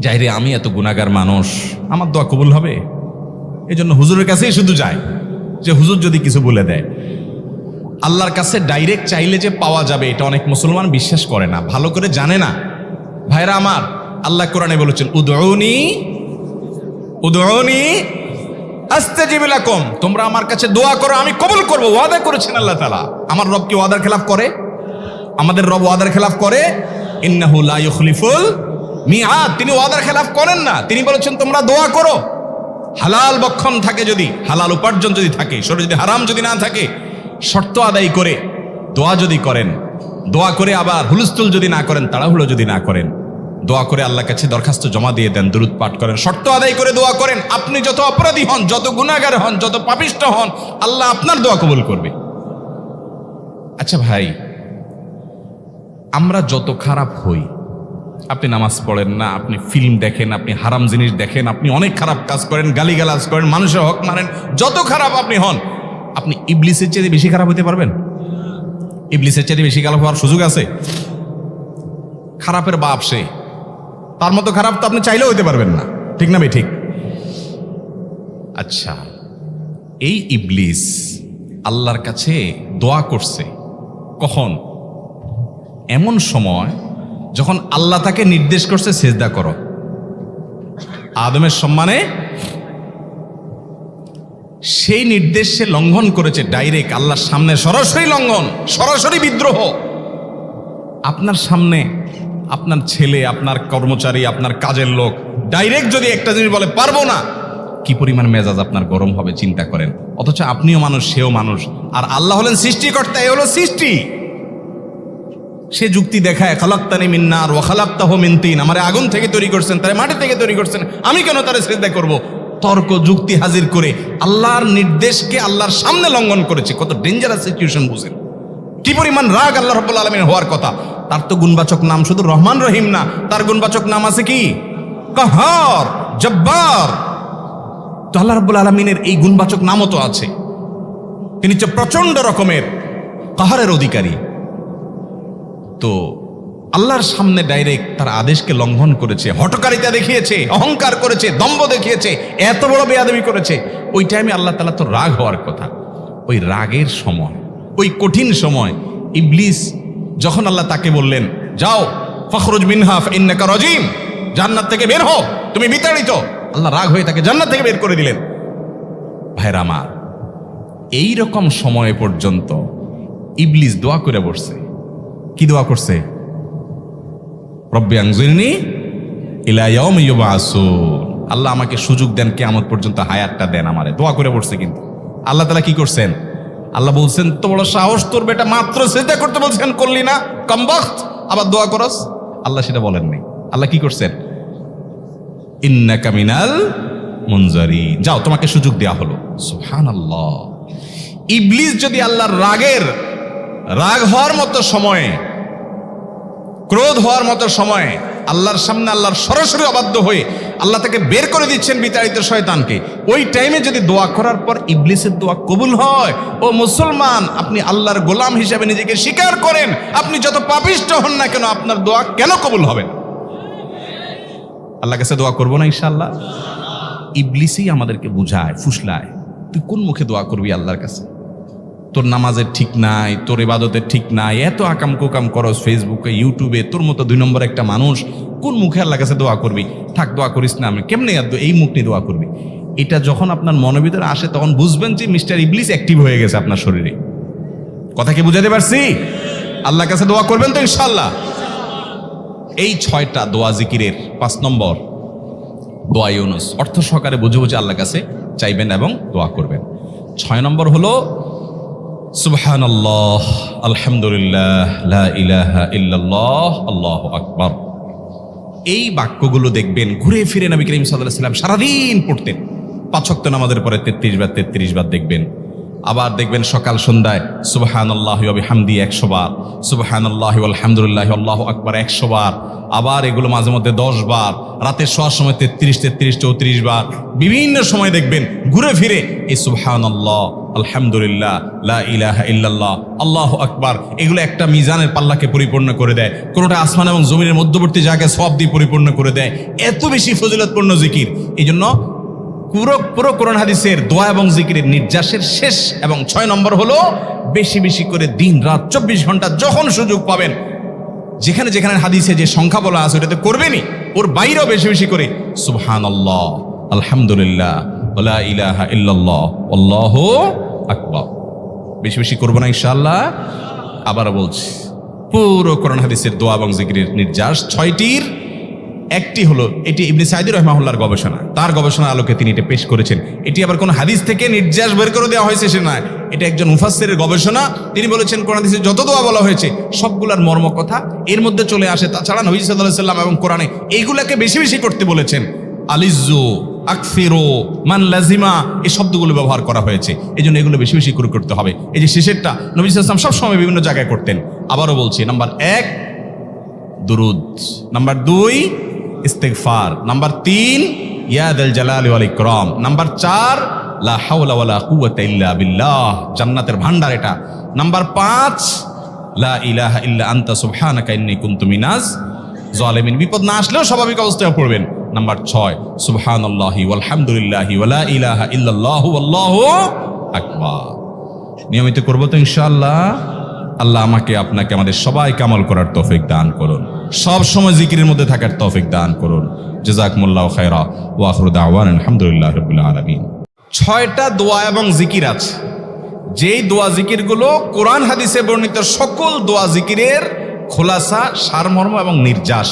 যাই রে, আমি এত গুনাহগার মানুষ, আমার দোয়া কবুল হবে, এই জন্য হুজুরের কাছেই শুধু যায়, যে হুজুর যদি কিছু বলে দেয়। আল্লাহর কাছে ডাইরেক্ট চাইলে যে পাওয়া যাবে, এটা অনেক মুসলমান বিশ্বাস করে না, ভালো করে জানে না। ভাইরা আমার, আল্লাহ কোরআনে বলেছেন উদউনি আস্তাজিব লাকুম, তোমরা আমার কাছে দোয়া করো, আমি কবুল করব। ওয়াদা করেছেন আল্লাহ তাআলা। আমার রব কি ওয়াদার খেলাফ করে? আমাদের রব ওয়াদার খেলাফ করে? ইন্নাহু লা ইউখলিফুল মিআদ, তিনি ওয়াদার খেলাফ করেন না। তিনি বলেছেন তোমরা দোয়া করো, হালাল বক্ষণ থাকে, যদি হালাল উপার্জন যদি থাকে, শরীরে যদি হারাম যদি না থাকে, শর্ত আদায় করে দোয়া যদি করেন, দোয়া করে আবার হুলস্থুল যদি না করেন, তাড়াহুড়ো যদি না করেন, দোয়া করে আল্লাহর কাছে দরখাস্ত জমা দিয়ে দেন, দুরূদ পাঠ করেন, শর্ত আদায় করে দোয়া করেন, আপনি যত অপরাধী হন, যত গুনাহগার হন, যত পাপিষ্ঠ হন, আল্লাহ আপনার দোয়া কবুল করবে। আচ্ছা ভাই, আমরা যত খারাপ হই, আপনি নামাজ পড়েন না, আপনি ফিল্ম দেখেন, আপনি হারাম জিনিস দেখেন, আপনি অনেক খারাপ কাজ করেন, গালিগালাজ করেন, মানুষের হক মানেন, যত খারাপ আপনি হন, আপনি ইবলিসের চেয়ে বেশি খারাপ হতে পারবেন? ইবলিসের চেয়ে বেশি খারাপ হওয়ার সুযোগ আছে? খারাপের বাপ সে, তার মতো খারাপ তো আপনি চাইলেও হতে পারবেন না, ঠিক না ভাই? ঠিক। আচ্ছা, এই ইবলিস আল্লাহর কাছে দোয়া করছে কখন? এমন সময় যখন আল্লাহ তাকে নির্দেশ করছে সেজদা করো। আদমের সম্মানে সেই নির্দেশ সে লঙ্ঘন করেছে, ডাইরেক্ট আল্লাহর সামনে সরাসরি লঙ্ঘন, সরাসরি বিদ্রোহ। আপনার সামনে আপনার ছেলে, আপনার কর্মচারী, আপনার কাজের লোক ডাইরেক্ট যদি একটা জিনিস বলে পারবো না, কি পরিমাণ মেজাজ আপনার গরম হবে চিন্তা করেন। অথচ আপনিও মানুষ, সেও মানুষ, আর আল্লাহ হলেন সৃষ্টিকর্তা, এ হলো সৃষ্টি। সে যুক্তি দেখায়, খালাক্তানি মিন নার ওয়া খালাক্তাহু মিন তিন, আমারে আগুন থেকে তৈরি করছেন, তারে মাটি থেকে তৈরি করছেন, আমি কেন তারে সিজদা করব? তর্ক যুক্তি হাজির করে আল্লাহর নির্দেশকে আল্লাহর সামনে লঙ্ঘন করেছে। কত ডেঞ্জারাস সিচুয়েশন বুঝেন, কি পরিমাণ রাগ আল্লাহ রাব্বুল আলামিন হওয়ার কথা। তার তো গুণবাচক নাম শুধু রহমান রহিম না, তার গুণবাচক নাম আছে কি? কাহার, জব্বার। তো আল্লাহ রাব্বুল আলামিনের এই গুণবাচক নামও তো আছে। তিনি হচ্ছে প্রচন্ড রকমের কাহারের অধিকারী। তো আল্লাহর সামনে ডাইরেক্ট তার আদেশকে লঙ্ঘন করেছে, হঠকারিতা দেখিয়েছে, অহংকার করেছে, দম্ভ দেখিয়েছে, এত বড় বেয়াদবি করেছে। ওই টাইমে আল্লাহ তাআলা তো রাগ হওয়ার কথা। ওই রাগের সময়, ওই কঠিন সময় ইবলিস যখন আল্লাহ তাকে বললেন যাও ফখরুজ মিনহা ফাইন্নাকা রাজিম, জান্নাত থেকে বের হও, তুমি বিতাড়িত, আল্লাহ রাগ হয়ে তাকে জান্নাত থেকে বের করে দিলেন। ভাইরা আমার, এই রকম সময় পর্যন্ত ইবলিস দোয়া করে বসছে। কি দোয়া করছে? রব্বি আনজিরনি ইলা ইয়াউমি ইউবআসুন, আল্লাহ আমাকে সুযোগ দেন, কিয়ামত পর্যন্ত হায়াতটা দেন আমারে, দোয়া করে বসছে। কিন্তু আল্লাহ তাআলা কি করছেন? আল্লাহ বলছেন তো বড় সাহস তোর, বেটা মাত্র সিজদা করতে বলছেন করলি না, কমবখত, আবার দোয়া করস? আল্লাহ সেটা বলেন নাই। আল্লাহ কি করছেন? ইন্নাকা মিনাল মুনজারিন, যাও তোমাকে সুযোগ দেয়া হলো। সুবহানাল্লাহ। ইবলিস যদি আল্লাহর রাগ হওয়ার মতো সময়ে, ক্রোধ হওয়ার মতো সময়ে আল্লাহর সামনে আল্লাহর সরাসরি অবাধ্য হয়ে আল্লাহ তাকে বের করে দিচ্ছেন বিতাড়িত শয়তানকে, ওই টাইমে যদি দোয়া করার পর ইবলিসের দোয়া কবুল হয়, ও মুসলমান, আপনি আল্লাহর গোলাম হিসেবে নিজেকে স্বীকার করেন, আপনি যত পাপিষ্ঠ হন না কেন, আপনার দোয়া কেন কবুল হবে? আল্লাহর কাছে দোয়া করবো না ইনশাআল্লাহ? ইবলিসই আমাদেরকে বুঝায়, ফুসলায়, তুই কোন মুখে দোয়া করবি আল্লাহর কাছে? তোর নামাজের ঠিক নাই, তোর ইবাদতের ঠিক নাই, এত আকাম কুকাম করস ফেসবুকে, ইউটিউবে, তোর মতো 2 নম্বর একটা মানুষ, কোন মুখে আল্লাহর কাছে দোয়া করবি? থাক, দোয়া করিস না, আমি কেমনে এই মুখ নিয়ে দোয়া করবি? এটা যখন আপনার মনের ভিতরে আসে, তখন বুঝবেন যে মিস্টার ইবলিস অ্যাক্টিভ হয়ে গেছে আপনার শরীরে। কথা কি বুঝাতে পারছি? আল্লাহর কাছে দোয়া করবেন তো ইনশাআল্লাহ? এই 6টা দোয়া জিকিরের 5 নম্বর দোয়া ইউনুস, অর্থ সহকারে বুঝে বুঝে আল্লাহর কাছে চাইবেন এবং দোয়া করবেন। 6 নম্বর হলো সুবহানাল্লাহ, আলহামদুলিল্লাহ, লা ইলাহা ইল্লাল্লাহ, আল্লাহু আকবার। এই বাক্যগুলো দেখবেন ঘুরে ফিরে নবী করিম সাল্লাল্লাহু আলাইহি ওয়াসাল্লাম সারাদিন পড়তেন। 5 ওয়াক্ত নামাজের পরে 33 বার দেখবেন। আবার দেখবেন সকাল সন্ধ্যায় সুবহানাল্লাহি ওয়া বিহামদি 100 বার, সুবহানাল্লাহি ওয়া আলহামদুলিল্লাহি আল্লাহু আকবার 100 বার। আবার এগুলো মাঝে মধ্যে 10 বার, রাতের শোয়ার সময় 33, 34 বার। বিভিন্ন সময় দেখবেন ঘুরে ফিরে এই সুবহানাল্লাহ, আলহামদুলিল্লাহ, লা ইলাহা ইল্লাল্লাহ, আল্লাহু আকবার, এগুলো একটা মিজানের পাল্লাকে পরিপূর্ণ করে দেয়। কোনোটা আসমান এবং জমিনের মধ্যবর্তী জায়গায় সওয়াব দিয়ে পরিপূর্ণ করে দেয়। এত বেশি ফজিলতপূর্ণ জিকির। এই জন্য পুরো কোরআন হাদিসের দোয়া এবং জিকিরের নির্যাসের শেষ এবং 6 নম্বর হলো বেশি বেশি করে দিন রাত 24 ঘন্টা যখন সুযোগ পাবেন যেখানে যেখানে হাদিসে যে সংখ্যা বলা আছে ওটাতে করবেনই, ওর বাইরেও বেশি বেশি করে সুবহানাল্লাহ, আলহামদুলিল্লাহ, ওয়া লা ইলাহা ইল্লাল্লাহ, আল্লাহু আকবার বেশি বেশি করবো না ইনশাআল্লাহ। আবারও বলছি, পুরো কোরআন হাদিসের দোয়া এবং জিকিরের নির্যাস 6টির একটি হলো, এটি ইবনে সাঈদী রাহিমাহুল্লাহর গবেষণা, তার গবেষণার আলোকে তিনি এটা পেশ করেছেন। এটি আবার কোনো হাদিস থেকে নির্যাস বের করে দেওয়া হয়েছে সে নয়, এটা একজন মুফাসসিরের গবেষণা। তিনি বলেছেন কোরআন হাদিসে যত দোয়া বলা হয়েছে সবগুলার মর্ম কথা এর মধ্যে চলে আসে। তাছাড়া নবী সাল্লাল্লাহু আলাইহি ওয়াসাল্লাম এবং কোরআনে এইগুলাকে বেশি বেশি করতে বলেছেন। আলিজ্জু, আকসিরু, মান লাজিমা, এই শব্দগুলো ব্যবহার করা হয়েছে, এই জন্য এগুলো বেশি বেশি করে করতে হবে। এই যে শেষেরটা নবী সাল্লাল্লাহু আলাইহি ওয়াসাল্লাম সবসময় বিভিন্ন জায়গায় করতেন। আবারও বলছি, নাম্বার 1 দুরুদ, নাম্বার 2 ইস্তিগফার, নাম্বার 3 ইয়া যাল জালালি ওয়াল ইকরাম, নাম্বার 4 লা হাওলা ওয়ালা কুওয়াতা ইল্লা বিল্লাহ, জান্নাতের ভান্ডার এটা, নাম্বার 5 লা ইলাহা ইল্লা আনতা সুবহানাকা ইন্নী কুনতু মিনাজ জালিমিন, বিপদ না আসলেও স্বাভাবিক অবস্থায় পড়বেন। নাম্বার 6 সুবহানাল্লাহি ওয়াল হামদুলিল্লাহি ওয়া লা ইলাহা ইল্লাল্লাহু আল্লাহু আকবার। নিয়মিত করব তো ইনশাআল্লাহ। আল্লাহ আমাকে আপনাকে আমাদের সবাইকে আমল করার তৌফিক দান করুন, সব সময় জিকিরের মধ্যে থাকার তৌফিক দান করুন। জাযাকুমুল্লাহু খায়রা ওয়া আখিরু দাওয়ানা আলহামদুলিল্লাহি রাব্বিল আলামিন। 6টা দোয়া এবং জিকির আছে, যেই দোয়া জিকিরগুলো কোরআন হাদিসে বর্ণিত সকল দোয়া জিকিরের খোলাসা, সারমর্ম এবং নির্যাস।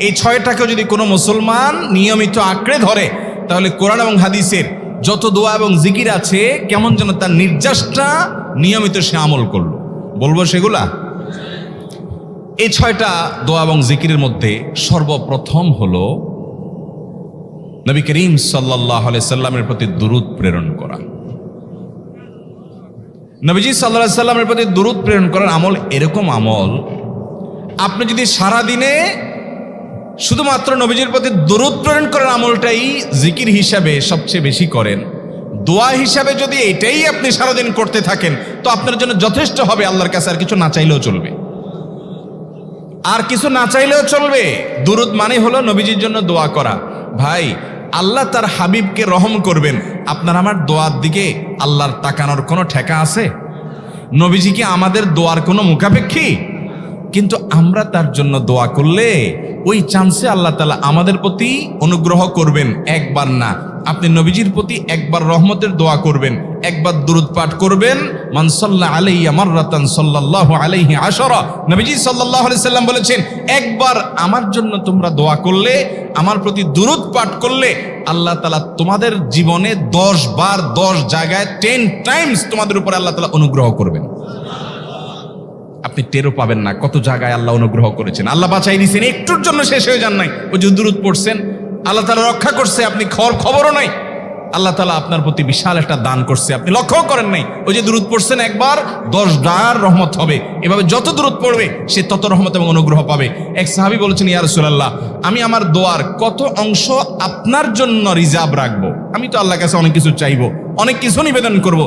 এই 6টাকেও যদি কোনো মুসলমান নিয়মিত আঁকড়ে ধরে তাহলে কোরআন এবং হাদিসের যত দোয়া এবং জিকির আছে কেমন যেন তার নির্যাসটা নিয়মিত সে আমল করলো। বলবো সেগুলা। এই 6টা দোয়া এবং জিকিরের মধ্যে সর্বপ্রথম হলো নবী করিম সাল্লাল্লাহু আলাইহি সাল্লামের প্রতি দুরূদ প্রেরণ করা। নবীজি সাল্লাল্লাহু আলাইহি সাল্লামের প্রতি দুরূদ প্রেরণ করার আমল এরকম আমল, আপনি যদি সারা দিনে শুধুমাত্র নবীজির প্রতি দুরূদ প্রেরণ করার আমলটাই জিকির হিসাবে সবচেয়ে বেশি করেন, দোয়া হিসাবে যদি এটাই আপনি সারাদিন করতে থাকেন তো আপনার জন্য যথেষ্ট হবে। আল্লাহর কাছে আর কিছু না চাইলেও চলবে, আর কিছু না চাইলেও চলবে। দুরূদ মানে হলো নবীজির জন্য দোয়া করা। ভাই, আল্লাহ তার হাবিবকে রহম করবেন, আপনার আমার দোয়ার দিকে আল্লাহর তাকানোর কোনো ঠেকা আছে? নবীজি কি আমাদের দোয়ার কোনো মুখাপেক্ষী? কিন্তু আমরা তার জন্য দোয়া করলে ওই চান্সে আল্লাহ তাআলা আমাদের প্রতি অনুগ্রহ করবেন। একবার না, আপনি নবীজির প্রতি একবার রহমতের দোয়া করবেন, একবার দুরূদ পাঠ করবেন। মান সাল্লা আলাইয়া মাররাতান সাল্লাল্লাহু আলাইহি আশারা, নবীজি সাল্লাল্লাহু আলাইহি সাল্লাম বলেছেন, একবার আমার জন্য তোমরা দোয়া করলে, আমার প্রতি দুরূদ পাঠ করলে আল্লাহ তাআলা তোমাদের জীবনে 10 বার 10 জায়গায় 10 টাইমস তোমাদের উপরে আল্লাহ তাআলা অনুগ্রহ করবেন। আপনি টেরও পাবেন না কত জায়গায় আল্লাহ অনুগ্রহ করেছেন। আল্লাহ বাঁচাই দিয়েছেন, একটুর জন্য শেষ হয়ে যান নাই। ওই যে দুরূদ পড়ছেন, আল্লাহ তাআলা রক্ষা করছে, আপনি খবরও নাই। আল্লাহ তাআলা আপনার প্রতি বিশাল একটা দান করছে, আপনি লক্ষ্যও করেন নাই। ওই যে দুরূদ পড়ছেন একবার, 10 বার রহমত হবে। এভাবে যত দুরূদ পড়বে সে তত রহমত এবং অনুগ্রহ পাবে। এক সাহাবী বলেছেন, ইয়া রাসূলুল্লাহ, আমি আমার দোয়ার কত অংশ আপনার জন্য রিজার্ভ রাখবো? আমি তো আল্লাহর কাছে অনেক কিছু চাইবো, অনেক কিছু নিবেদন করব,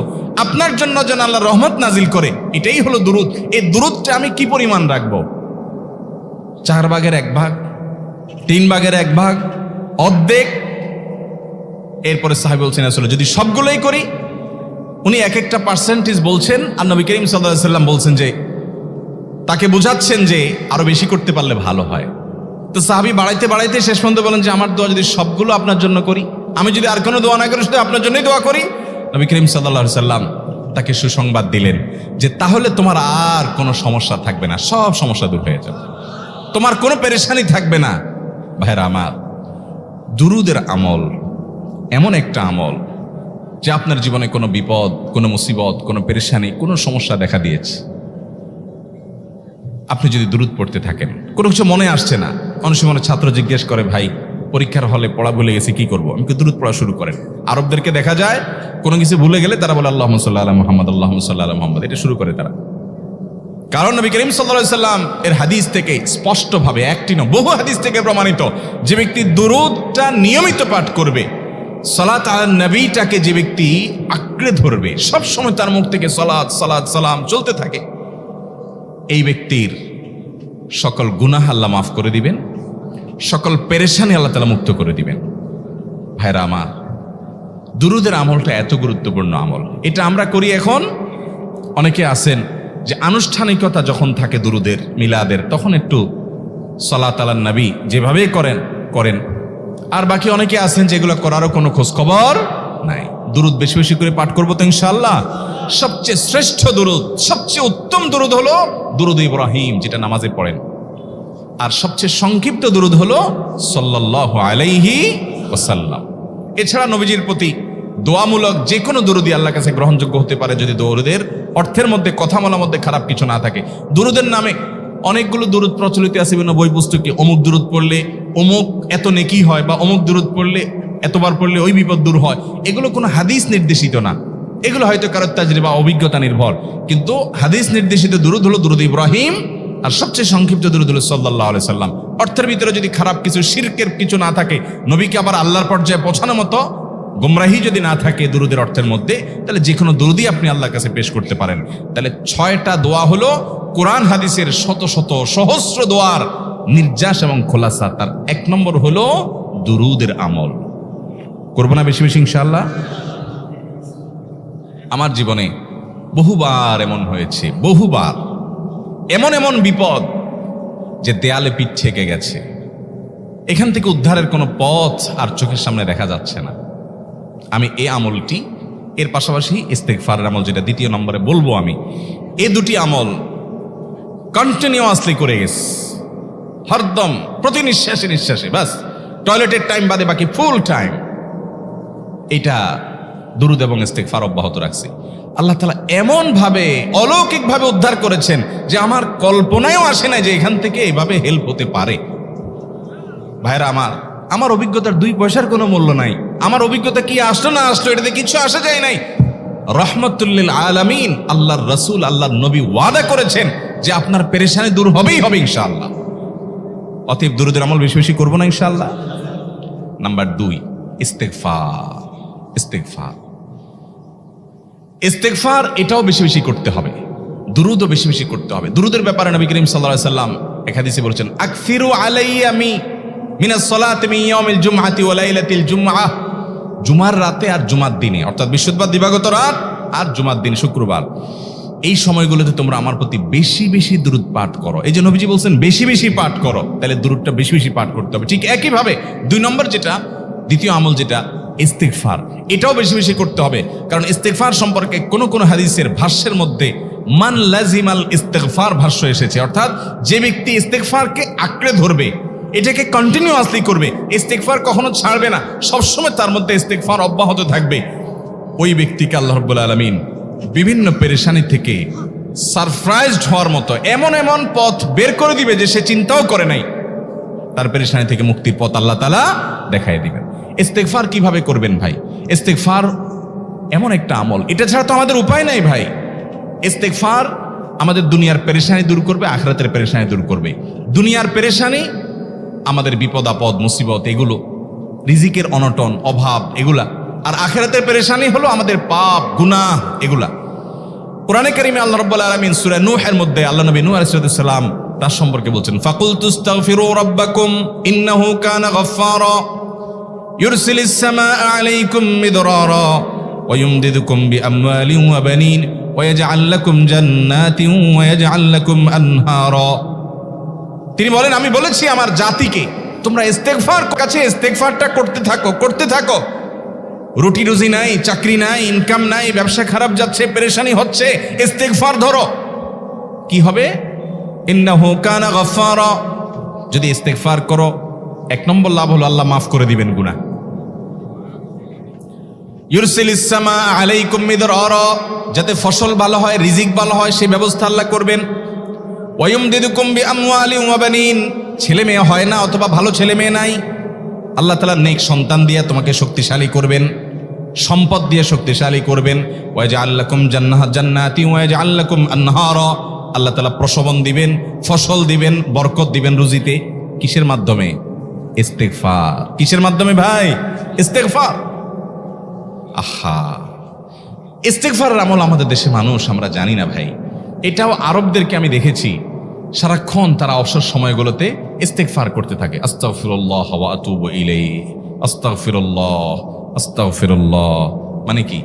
আপনার জন্য যেন আল্লাহ রহমত নাজিল করে, এটাই হলো দুরূদ। এই দুরূদটা আমি কি পরিমাণ রাখবো? 4 ভাগের 1 ভাগ, 3 ভাগের 1 ভাগ, অর্ধেক? এরপরে সাহাবী বলছেন, আসলে যদি সবগুলোই করি, উনি এক একটা পার্সেন্টেজ বলছেন, আর নবী করিম সাল্লাল্লাহু আলাইহি সাল্লাম বলছেন যে, তাকে বোঝাচ্ছেন যে আরো বেশি করতে পারলে ভালো হয়। তো সাহাবী বাড়াইতে বাড়াইতে শেষ পর্যন্ত বলেন যে, আমার দোয়া যদি সবগুলো আপনার জন্য করি, আমি যদি আর কোনো দোয়া না করি, শুধু আপনার জন্যই দোয়া করি, নবী করিম সাল্লাল্লাহু আলাইহি সাল্লাম তাকে সুসংবাদ দিলেন যে তাহলে তোমার আর কোনো সমস্যা থাকবে না, সব সমস্যা দূর হয়ে যাবে, তোমার কোনো পেরেশানি থাকবে না। ভাইরা আমার, দুরূদের আমল এমন একটা আমল যে আপনার জীবনে কোনো বিপদ, কোনো মুসিবত, কোনো পেরেশানি, কোনো সমস্যা দেখা দিয়েছে, আপনি যদি দুরূদ পড়তে থাকেন, কোনো কিছু মনে আসছে না, অনেক সময় ছাত্র জিজ্ঞেস করে, ভাই পরীক্ষার হলে পড়া ভুলে গেছি, কি করবো? আমি দুরূদ পড়া শুরু করেন। আরবদেরকে দেখা যায় কোনো কিছু ভুলে গেলে তারা বলে আল্লাহুম্মা সাল্লি আলা মুহাম্মদ, আল্লাহুম্মা সাল্লি আলা মুহাম্মদ, এটা শুরু করে তারা। কারণ নবী করিম সাল্লাল্লাহু আলাইহি সাল্লাম এর হাদিস থেকে স্পষ্টভাবে, একটি নয় বহু হাদিস থেকে প্রমাণিত, যে ব্যক্তি দুরূদটা নিয়মিত পাঠ করবে, সালাত আলান নবীটাকে যে ব্যক্তি আঁকড়ে ধরবে, সব সময় তার মুখ থেকে সালাত সালাত সালাম চলতে থাকে, এই ব্যক্তির সকল গুনাহ আল্লাহ মাফ করে দিবেন, সকল পেরেশানি আল্লাহ তাআলা মুক্ত করে দিবেন। ভাইরা আমার, দুরূদের আমলটা এত গুরুত্বপূর্ণ আমল, এটা আমরা করি। এখন অনেকে আছেন যে আনুষ্ঠানিকতা যখন থাকে দুরুদের মিলাদের, তখন একটু সালাত আলান নবী যেভাবে করেন। আর বাকি অনেকে আছেন যেগুলো করারও কোনো খোঁজ খবর নাই। দুরুদ বেশি বেশি করে পাঠ করবো তো ইনশাআল্লাহ। সবচেয়ে শ্রেষ্ঠ দুরুদ, সবচেয়ে উত্তম দুরুদ হলো দুরুদ ইব্রাহিম, যেটা নামাজে পড়েন। আর সবচেয়ে সংক্ষিপ্ত দুরুদ হলো সাল্লাল্লাহু আলাইহি ওয়াসাল্লাম। এছাড়া নবীজির প্রতি দোয়ামূলক যে কোনো দুরুদই আল্লাহর কাছে গ্রহণযোগ্য হতে পারে, যদি দুরুদের অর্থের মধ্যে, কথা বলার মধ্যে খারাপ কিছু না থাকে। দুরুদের নামে অনেকগুলো দুরুদ প্রচলিত আছে বিভিন্ন বই পুস্তকে, অমুক দুরুদ পড়লে অমুক এত নেকি হয়, বা অমুক দুরুদ পড়লে এতবার পড়লে ওই বিপদ দূর হয়। এগুলো কোনো হাদিস নির্দেশিত না, এগুলো হয়তো কারোর তাজরিবা অভিজ্ঞতা নির্ভর। কিন্তু হাদিস নির্দেশিত দুরুদ হলো দুরুদ ইব্রাহিম, আর সবচেয়ে সংক্ষিপ্ত দুরুদ হলো সাল্লাল্লাহু আলাইহি সাল্লাম। অর্থের ভিতরে যদি খারাপ কিছু, শিরকের কিছু না থাকে, নবীকে আবার আল্লাহর পর্যায়ে পৌঁছানোর মতো গুমরাহি যদি না থাকে দুরুদের অর্থের মধ্যে, তাহলে যে কোনো দুরুদই আপনি আল্লাহর কাছে পেশ করতে পারেন। তাহলে 6টা দোয়া হলো কোরআন হাদিসের শত শত সহস্র দোয়ার নির্যাস এবং খোলাসা। তার 1 নম্বর হলো দুরুদের আমল। করবো না বেশি বেশি ইনশাআল্লাহ? আমার জীবনে বহুবার এমন হয়েছে, বহুবার এমন এমন বিপদ যে দেয়ালে পিঠ ঠেকে গেছে, এখান থেকে উদ্ধারের কোনো পথ আর চোখের সামনে দেখা যাচ্ছে না। আমি এই আমলটি, এর পাশাপাশি ইস্তেগফারের আমল, যেটা 2 নম্বরে বলবো আমি, এই দুটি আমল কন্টিনিউয়াসলি করে গেছি, হরদম প্রতি নিঃশ্বাসে নিঃশ্বাসে, বাস টয়লেটের টাইম বাদে বাকি ফুল টাইম এটা দুরুদ এবং ইস্তেগফার অব্যাহত রাখছি। আল্লাহ তাআলা এমন ভাবে অলৌকিকভাবে উদ্ধার করেছেন যে আমার কল্পনায়ও আসে না যে এখান থেকে এইভাবে হেল্প হতে পারে। ভাইরা আমার অভিজ্ঞতার 2 পয়সার কোনো মূল্য নাই। আমার অভিজ্ঞতা কি আসলো না আসলো, এটাতে কিছু আসা যায় নাই। রহমতুল লিল আলামিন, আল্লাহর রাসূল, আল্লাহর নবী ওয়াদা করেছেন যে আপনার পেরেশানি দূর হবেই হবে ইনশাআল্লাহ। অতএব দুরুদের আমল বেশি বেশি করবো না ইনশাআল্লাহ। নাম্বার 2, ইস্তেগফার। ইস্তেগফার এটাও বেশি বেশি করতে হবে, দুরুদও বেশি বেশি করতে হবে। দুরুদের ব্যাপারে নবী করিম সাল্লাল্লাহু আলাইহি সাল্লাম এক হাদিসে বলেছেন, আকসিরু আলাইয়া মিনাস সালাতি মিন ইয়াউমিল জুমআতি ওয়া লাইলাতিল জুমআহ। জুমার রাতে আর জুমার দিনে, অর্থাৎ বৃহস্পতিবার দিবাগত রাত আর জুমার দিন শুক্রবার, এই সময়গুলোতে তোমরা আমার প্রতি বেশি বেশি দুরুদ পাঠ করো। এই যে নবীজি বলছেন বেশি বেশি পাঠ করো, তাহলে দুরুদটা বেশি বেশি পাঠ করতে হবে। ঠিক একইভাবে 2 নম্বর যেটা, দ্বিতীয় আমল যেটা ইস্তেগফার, এটাও বেশি বেশি করতে হবে। কারণ ইস্তেগফার সম্পর্কে কোন কোন হাদিসের ভাষ্যের মধ্যে মান লাজিমাল ইস্তেগফার ভাষ্য এসেছে, অর্থাৎ যে ব্যক্তি ইস্তেগফারকে আঁকড়ে ধরবে, এটাকে কন্টিনিউয়াসলি করবে, ইস্তেগফার কখনো ছাড়বে না, সবসময় তার মধ্যে ইস্তেগফার অব্যাহত থাকবে, ওই ব্যক্তিকে আল্লাহ রাব্বুল আলামিন বিভিন্ন পেরেশানি থেকে সারপ্রাইজড হওয়ার মতো এমন এমন পথ বের করে দিবে যে সে চিন্তাও করে নাই। তার পেরেশানি থেকে মুক্তির পথ আল্লাহ তাআলা দেখাই দিবেন। ইস্তেগফার কিভাবে করবেন ভাই? ইস্তেগফার এমন একটা আমল, এটা ছাড়া তো আমাদের উপায় নাই ভাই। ইস্তেগফার আমাদের দুনিয়ার পেরেশানি দূর করবে, আখিরাতের পেরেশানি দূর করবে। দুনিয়ার পেরেশানি আমাদের বিপদ আপদ মুসিবত, এগুলো রিজিকের অনটন অভাব এগুলা, আর আখিরাতের পেরেশানি হলো আমাদের পাপ গুনাহ এগুলা। কোরআনে কারীমে আল্লাহ রাব্বুল আলামিন সূরা নূহের মধ্যে আল্লাহ নবী নূহ আলাইহিস সালাম তার সম্পর্কে বলছেন, ফাকুলতুস্তাগফিরু রাব্বাকুম ইন্নাহু কানা গাফফারা ইউরসিলিস সামাআ আলাইকুম মিদরারা ওয়া ইউমদিদুকুম বিআমওয়ালিন ওয়া বানিন ওয়া ইয়াজআল লাকুম জান্নাতিন ওয়া ইয়াজআল লাকুম আনহারা। তিনি বলেন, আমি বলেছি আমার জাতিকে তোমরা ইস্তেগফার কাছে ইস্তেগফারটা করতে থাকো। রুটি রুজি নাই, চাকরি নাই, ইনকাম নাই, ব্যবসা খারাপ যাচ্ছে, পেরেশানি হচ্ছে, ইস্তেগফার ধরো। কি হবে? ইন্নাহু কানা গাফফারা। যদি ইস্তেগফার করো, 1 নম্বর লাভ হলো আল্লাহ মাফ করে দিবেন গুনাহ। ইউরসিলিস সামাআ আলাইকুম মিদরারা, যাতে ফসল ভালো হয়, রিজিক ভালো হয়, সেই ব্যবস্থা আল্লাহ করবেন। ওয়া ইউমদিদুকুম বিআমওয়ালিন ওয়া বানিন, ছেলে মেয়ে হয় না অথবা ভালো ছেলে মেয়ে নাই, আল্লাহ তাআলা নেক সন্তান দিয়ে তোমাকে শক্তিশালী করবেন, সম্পদ দিয়ে শক্তিশালী করবেন। ওয়া ইয়াজআল লাকুম জান্নাতি ওয়া ইয়াজআল লাকুম আনহারা, আল্লাহ তাআলা প্রসবন দিবেন, ফসল দিবেন, বরকত দিবেন রুজিতে। কিসের মাধ্যমে? ইস্তেগফার। কিসের মাধ্যমে ভাই? ইস্তেগফার। আহা, ইস্তেগফারের আমল আমাদের দেশে মানুষ আমরা জানি না ভাই। এটাও আরবদেরকে আমি দেখেছি সারাক্ষণ তারা অবসর সময়গুলোতে ইস্তেগফার করতে থাকে, আস্তাগফিরুল্লাহ ওয়া আতুবু ইলাইহি, আস্তাগফিরুল্লাহ আস্তাগফিরুল্লাহ। মানে কি?